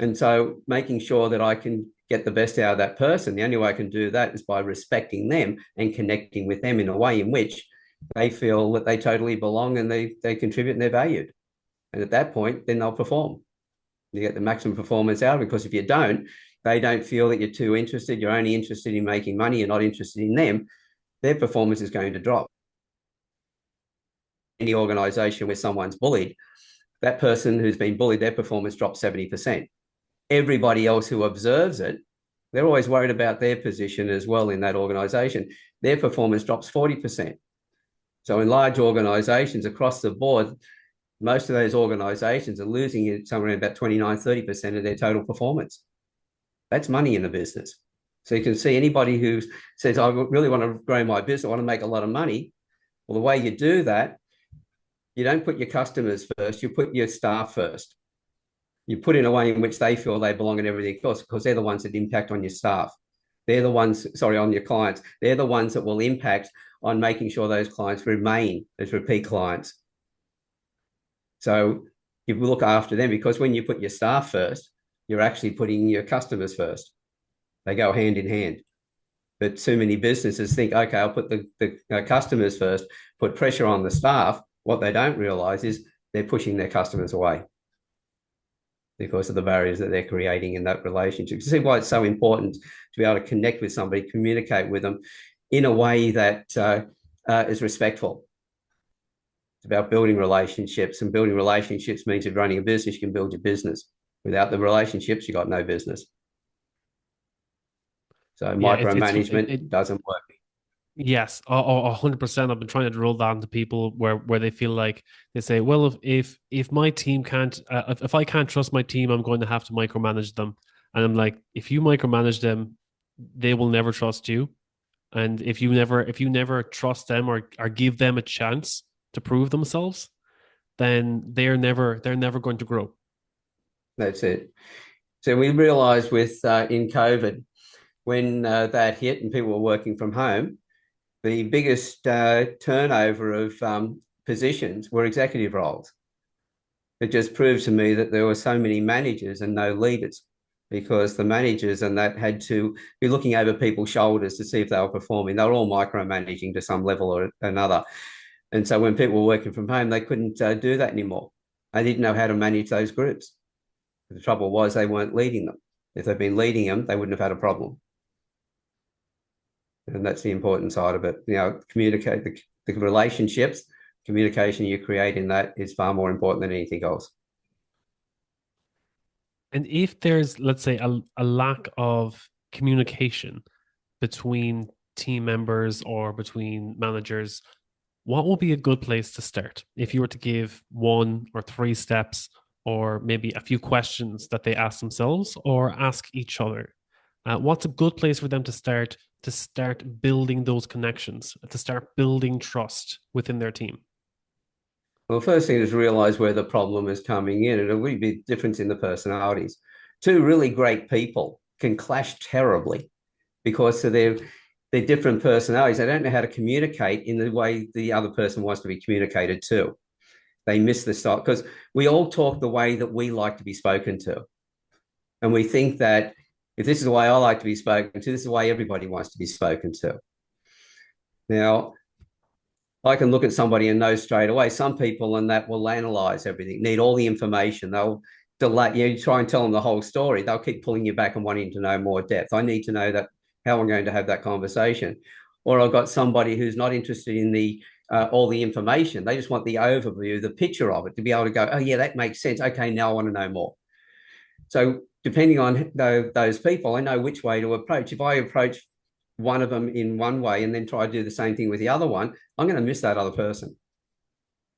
And so making sure that I can get the best out of that person, the only way I can do that is by respecting them and connecting with them in a way in which they feel that they totally belong and they contribute and they're valued. And at that point, then they'll perform. You get the maximum performance out, because if you don't, they don't feel that you're too interested. You're only interested in making money. You're not interested in them. Their performance is going to drop. Any organization where someone's bullied, that person who's been bullied, their performance drops 70%. Everybody else who observes it, they're always worried about their position as well in that organization. Their performance drops 40%. So in large organizations across the board, most of those organizations are losing somewhere about 29-30% of their total performance. That's money in the business. So you can see anybody who says, I really want to grow my business, I want to make a lot of money. Well, the way you do that, you don't put your customers first, you put your staff first. You put in a way in which they feel they belong and everything else, because they're the ones that impact on your staff. They're the ones, on your clients. They're the ones that will impact on making sure those clients remain as repeat clients. So you look after them, because when you put your staff first, you're actually putting your customers first. They go hand in hand. But too many businesses think, okay, I'll put the customers first, put pressure on the staff. What they don't realize is they're pushing their customers away because of the barriers that they're creating in that relationship. You see why it's so important to be able to connect with somebody, communicate with them in a way that is respectful. It's about building relationships, and building relationships means if you're running a business, you can build your business. Without the relationships, you got no business. So Yeah, micromanagement doesn't work. Yes, 100%. I've been trying to drill down to people where they feel like they say, well, if my team can't, if I can't trust my team, I'm going to have to micromanage them. And I'm like, if you micromanage them, they will never trust you. And if you never trust them or give them a chance to prove themselves, then they're never going to grow. That's it. So we realized with in COVID, when that hit and people were working from home, the biggest turnover of positions were executive roles. It just proved to me that there were so many managers and no leaders, because the managers and that had to be looking over people's shoulders to see if they were performing. They were all micromanaging to some level or another. And so when people were working from home, they couldn't do that anymore. They didn't know how to manage those groups. The trouble was they weren't leading them. If they'd been leading them, they wouldn't have had a problem. And that's the important side of it. Communicate the relationships, communication you create in that is far more important than anything else. And if there's, let's say, a lack of communication between team members or between managers, what would be a good place to start if you were to give one or three steps or maybe a few questions that they ask themselves or ask each other? What's a good place for them to start building those connections, to start building trust within their team? Well, first thing is realize where the problem is coming in. It'll really be a difference in the personalities. Two really great people can clash terribly because of their different personalities. They don't know how to communicate in the way the other person wants to be communicated to. They miss the style because we all talk the way that we like to be spoken to. And we think that if this is the way I like to be spoken to, this is the way everybody wants to be spoken to. Now, I can look at somebody and know straight away. Some people and that will analyze everything, need all the information. They'll delay, you try and tell them the whole story. They'll keep pulling you back and wanting to know more depth. I need to know that how I'm going to have that conversation. Or I've got somebody who's not interested in the all the information. They just want the overview, the picture of it, to be able to go, oh yeah, that makes sense. Okay, now I want to know more. So depending on those people, I know which way to approach. If I approach one of them in one way and then try to do the same thing with the other one, I'm going to miss that other person.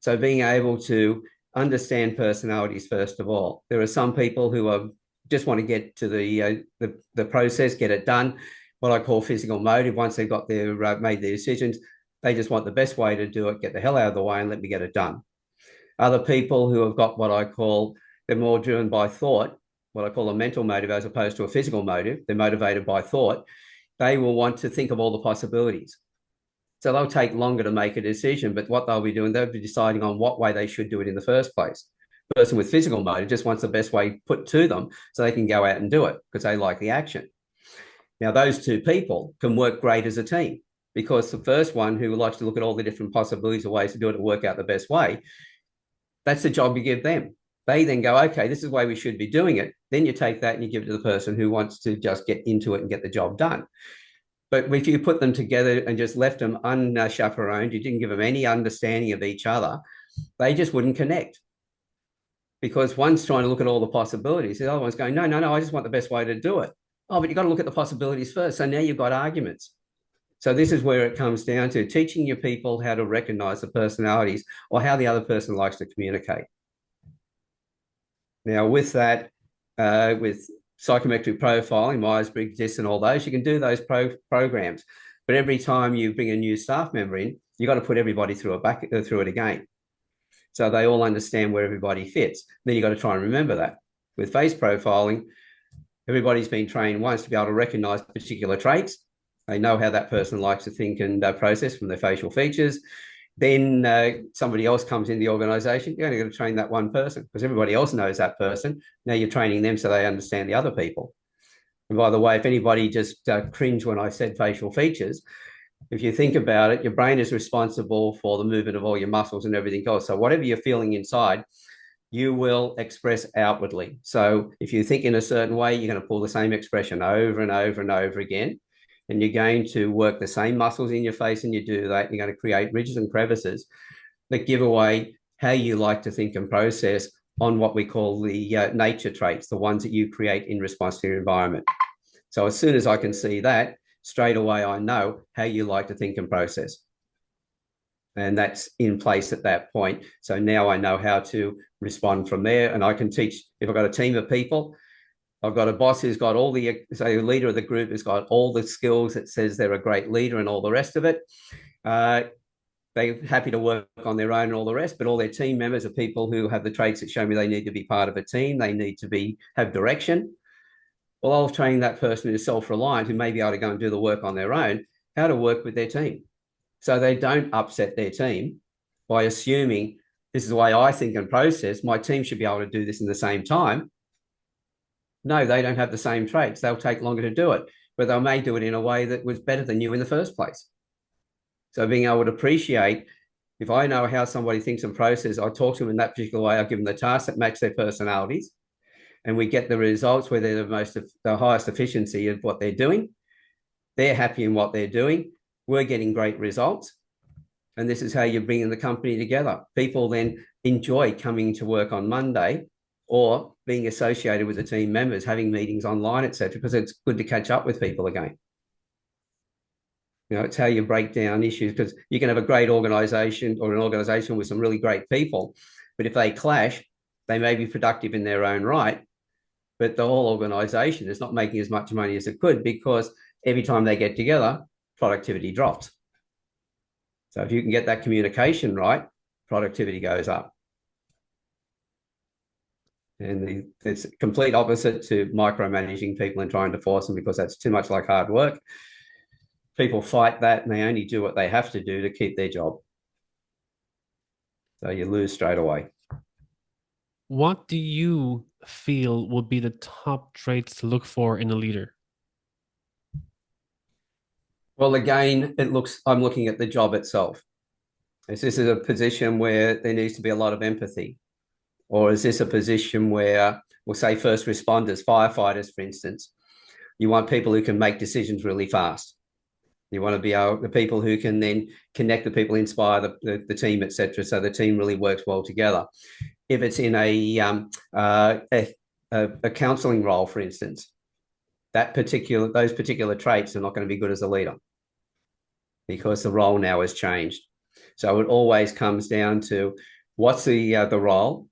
So being able to understand personalities, first of all. There are some people who are just want to get to the process, get it done, what I call physical motive. Once they've got their made their decisions, they just want the best way to do it, get the hell out of the way and let me get it done. Other people who have got what I call, they're more driven by thought, what I call a mental motive as opposed to a physical motive. They're motivated by thought. They will want to think of all the possibilities. So they'll take longer to make a decision, but what they'll be doing, they'll be deciding on what way they should do it in the first place. The person with physical motive just wants the best way put to them so they can go out and do it because they like the action. Now, those two people can work great as a team because the first one who likes to look at all the different possibilities of ways to do it and work out the best way, that's the job you give them. They then go, okay, this is the way we should be doing it. Then you take that and you give it to the person who wants to just get into it and get the job done. But if you put them together and just left them unchaperoned, you didn't give them any understanding of each other, they just wouldn't connect. Because one's trying to look at all the possibilities, the other one's going, no, I just want the best way to do it. Oh, but you've got to look at the possibilities first. So now you've got arguments. So this is where it comes down to teaching your people how to recognize the personalities or how the other person likes to communicate. Now, with that, with psychometric profiling, Myers-Briggs, DISC, and all those, you can do those programs. But every time you bring a new staff member in, you've got to put everybody through it again. So they all understand where everybody fits. Then you've got to try and remember that. With face profiling, everybody's been trained once to be able to recognize particular traits. They know how that person likes to think and process from their facial features. Then somebody else comes in the organization, you're only going to train that one person because everybody else knows that person. Now you're training them so they understand the other people. And by the way, if anybody just cringed when I said facial features, if you think about it, your brain is responsible for the movement of all your muscles and everything else. So whatever you're feeling inside, you will express outwardly. So if you think in a certain way, you're going to pull the same expression over and over and over again. And you're going to work the same muscles in your face and you do that. You're going to create ridges and crevices that give away how you like to think and process on what we call the nature traits, the ones that you create in response to your environment. So as soon as I can see that, straight away I know how you like to think and process. And that's in place at that point. So now I know how to respond from there. And I can teach, if I've got a team of people, I've got a boss who's got all the, say, the leader of the group has got all the skills that says they're a great leader and all the rest of it. They're happy to work on their own and all the rest, but all their team members are people who have the traits that show me they need to be part of a team. They need to have direction. Well, I'll train that person who's self-reliant, who may be able to go and do the work on their own, how to work with their team. So they don't upset their team by assuming this is the way I think and process. My team should be able to do this in the same time. No, they don't have the same traits. They'll take longer to do it, but they may do it in a way that was better than you in the first place. So being able to appreciate, if I know how somebody thinks and processes, I talk to them in that particular way. I give them the tasks that match their personalities, and we get the results where they're the highest efficiency of what they're doing. They're happy in what they're doing. We're getting great results. And this is how you're bringing the company together. People then enjoy coming to work on Monday or being associated with the team members, having meetings online, etc., because it's good to catch up with people again. It's how you break down issues, because you can have a great organization or an organization with some really great people, but if they clash, they may be productive in their own right, but the whole organization is not making as much money as it could because every time they get together, productivity drops. So if you can get that communication right, productivity goes up. And it's complete opposite to micromanaging people and trying to force them, because that's too much like hard work. People fight that and they only do what they have to do to keep their job. So you lose straight away. What do you feel would be the top traits to look for in a leader? Well, again, I'm looking at the job itself. Is this a position where there needs to be a lot of empathy? Or is this a position where, we'll say first responders, firefighters, for instance, you want people who can make decisions really fast. You want to be the people who can then connect the people, inspire the team, etc. So the team really works well together. If it's in a counselling role, for instance, those particular traits are not going to be good as a leader, because the role now has changed. So it always comes down to what's the role,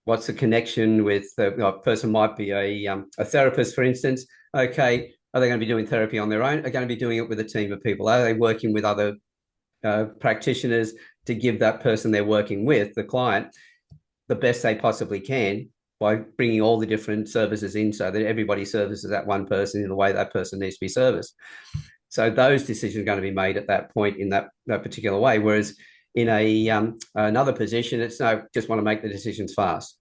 what's the connection with a person. Might be a therapist, for instance. Okay, are they going to be doing therapy on their own? Are they going to be doing it with a team of people? Are they working with other practitioners to give that person they're working with, the client, the best they possibly can by bringing all the different services in, so that everybody services that one person in the way that person needs to be serviced? So those decisions are going to be made at that point in that particular way. Whereas in another position, it's no, just want to make the decisions fast.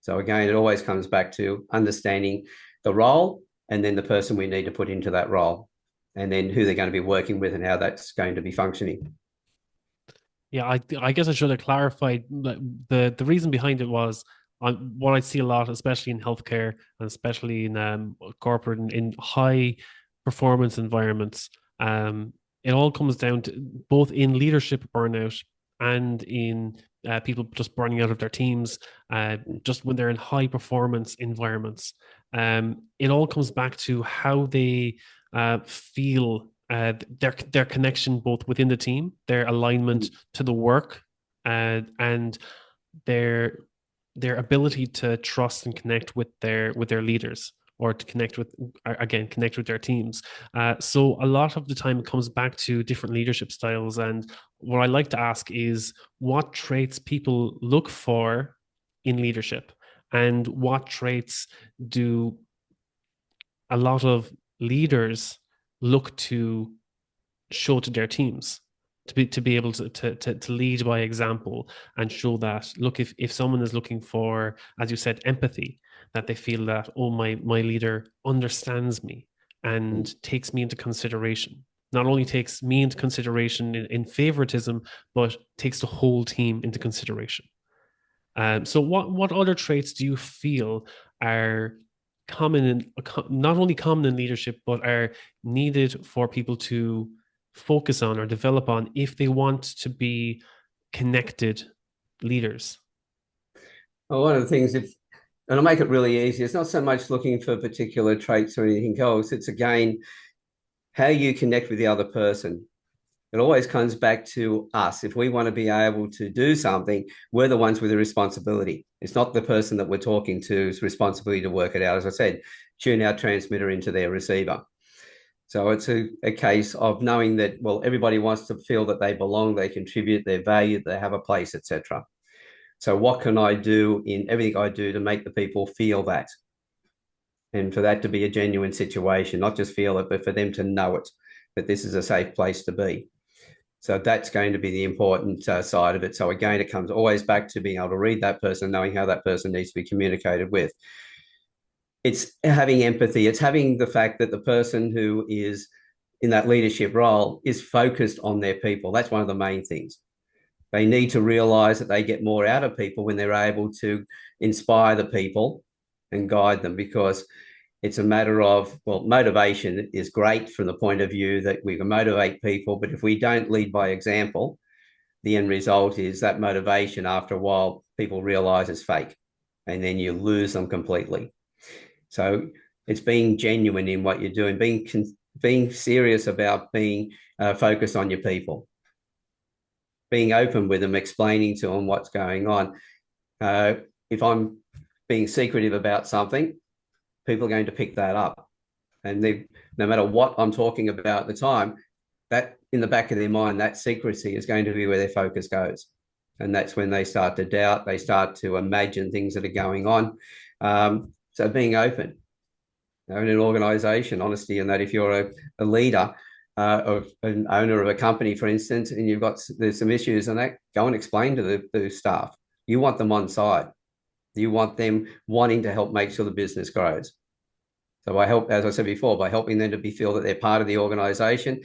So again, it always comes back to understanding the role and then the person we need to put into that role, and then who they're going to be working with and how that's going to be functioning. Yeah, I guess I should have clarified the reason behind it was what I see a lot, especially in healthcare and especially in corporate and in high performance environments. It all comes down to both in leadership burnout and in people just burning out of their teams, just when they're in high performance environments. It all comes back to how they feel, their connection both within the team, their alignment to the work, and their ability to trust and connect with their leaders, or to connect with their teams. So a lot of the time it comes back to different leadership styles. And what I like to ask is what traits people look for in leadership, and what traits do a lot of leaders look to show to their teams, to be able to lead by example, and show that, look, if someone is looking for, as you said, empathy, that they feel that, oh, my leader understands me and takes me into consideration, not only takes me into consideration in favoritism, but takes the whole team into consideration. So what other traits do you feel are common in, not only common in leadership, but are needed for people to focus on or develop on if they want to be connected leaders? Well, one of the things, and I'll make it really easy, it's not so much looking for particular traits or anything else. It's again, how you connect with the other person. It always comes back to us. If we want to be able to do something, we're the ones with the responsibility. It's not the person that we're talking to's responsibility to work it out. As I said, tune our transmitter into their receiver. So it's a case of knowing that, well, everybody wants to feel that they belong, they contribute, they're valued, they have a place, etc. So what can I do in everything I do to make the people feel that? And for that to be a genuine situation, not just feel it, but for them to know it, that this is a safe place to be. So that's going to be the important side of it. So again, it comes always back to being able to read that person, knowing how that person needs to be communicated with. It's having empathy. It's having the fact that the person who is in that leadership role is focused on their people. That's one of the main things. They need to realize that they get more out of people when they're able to inspire the people and guide them, because It's a matter of, well, motivation is great from the point of view that we can motivate people, but if we don't lead by example, the end result is that motivation, after a while, people realize it's fake, and then you lose them completely. So it's being genuine in what you're doing, being serious about being focused on your people, being open with them, explaining to them what's going on. If I'm being secretive about something, people are going to pick that up. And no matter what I'm talking about at the time, that in the back of their mind, that secrecy is going to be where their focus goes. And that's when they start to doubt, they start to imagine things that are going on. So being open, in an organization, honesty, and that if you're a leader or an owner of a company, for instance, and there's some issues and that, go and explain to the staff. You want them on side. You want them wanting to help make sure the business grows. So I help, as I said before, by helping them to feel that they're part of the organization.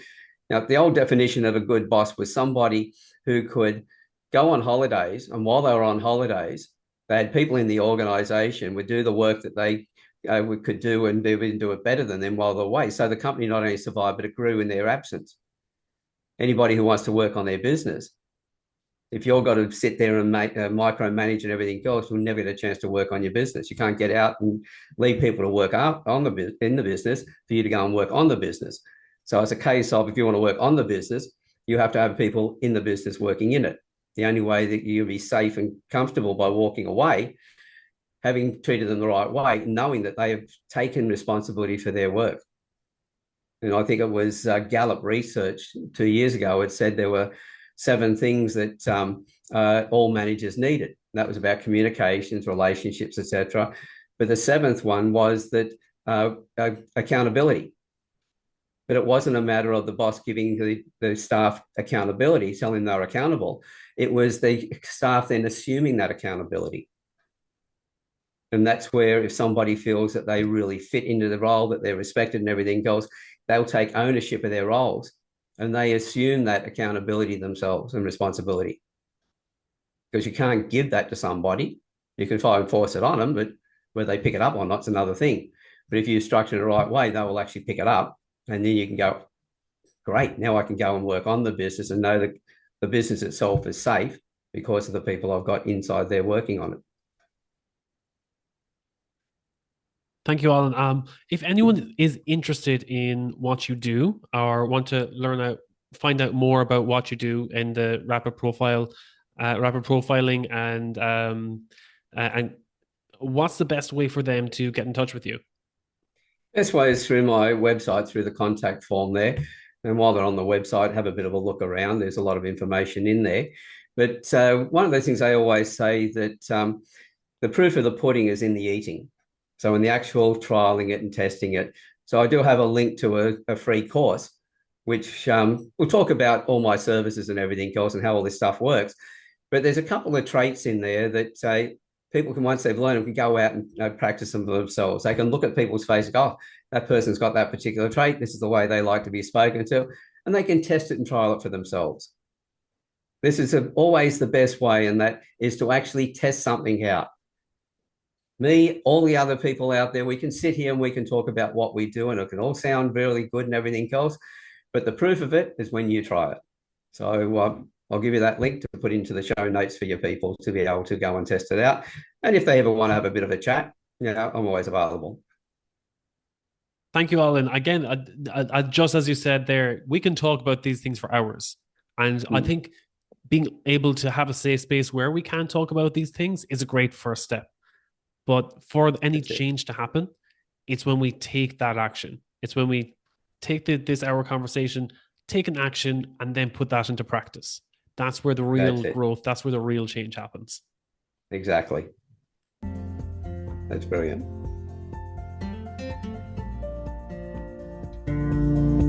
Now, the old definition of a good boss was somebody who could go on holidays, and while they were on holidays, they had people in the organization would do the work that they could do, and they would do it better than them while they're away. So the company not only survived, but it grew in their absence. Anybody who wants to work on their business, if you're got to sit there and micromanage and everything else, you'll never get a chance to work on your business. You can't get out and leave people to work in the business for you to go and work on the business. So it's a case of, if you want to work on the business, you have to have people in the business working in it. The only way that you'll be safe and comfortable by walking away, having treated them the right way, knowing that they have taken responsibility for their work. And I think it was Gallup research 2 years ago. It said there were 7 things that all managers needed. That was about communications, relationships, etc. But the 7th one was that accountability. But it wasn't a matter of the boss giving the staff accountability, telling them they're accountable. It was the staff then assuming that accountability. And that's where, if somebody feels that they really fit into the role, that they're respected and everything goes, they'll take ownership of their roles and they assume that accountability themselves and responsibility. Because you can't give that to somebody. You can try and force it on them, but whether they pick it up or not is another thing. But if you structure it the right way, they will actually pick it up. And then you can go, great, now I can go and work on the business and know that the business itself is safe because of the people I've got inside there working on it. Thank you, Alan. If anyone is interested in what you do or want to find out more about what you do in the rapid profiling, and what's the best way for them to get in touch with you? Best way is through my website, through the contact form there. And while they're on the website, have a bit of a look around. There's a lot of information in there. But one of those things I always say, that the proof of the pudding is in the eating. So in the actual trialing it and testing it. So I do have a link to a free course, which will talk about all my services and everything else and how all this stuff works. But there's a couple of traits in there that people can, once they've learned, can go out and practice them for themselves. They can look at people's faces, go, oh, that person's got that particular trait. This is the way they like to be spoken to. And they can test it and trial it for themselves. This is always the best way, and that is to actually test something out. Me, all the other people out there, we can sit here and we can talk about what we do, and it can all sound really good and everything else. But the proof of it is when you try it. So I'll give you that link to put into the show notes for your people to be able to go and test it out. And if they ever want to have a bit of a chat, I'm always available. Thank you, Alan. Again, I just as you said there, we can talk about these things for hours. And I think being able to have a safe space where we can talk about these things is a great first step. But for any change to happen, it's when we take that action. It's when we take this hour conversation, take an action, and then put that into practice. That's where the real growth, that's where the real change happens. Exactly. That's brilliant.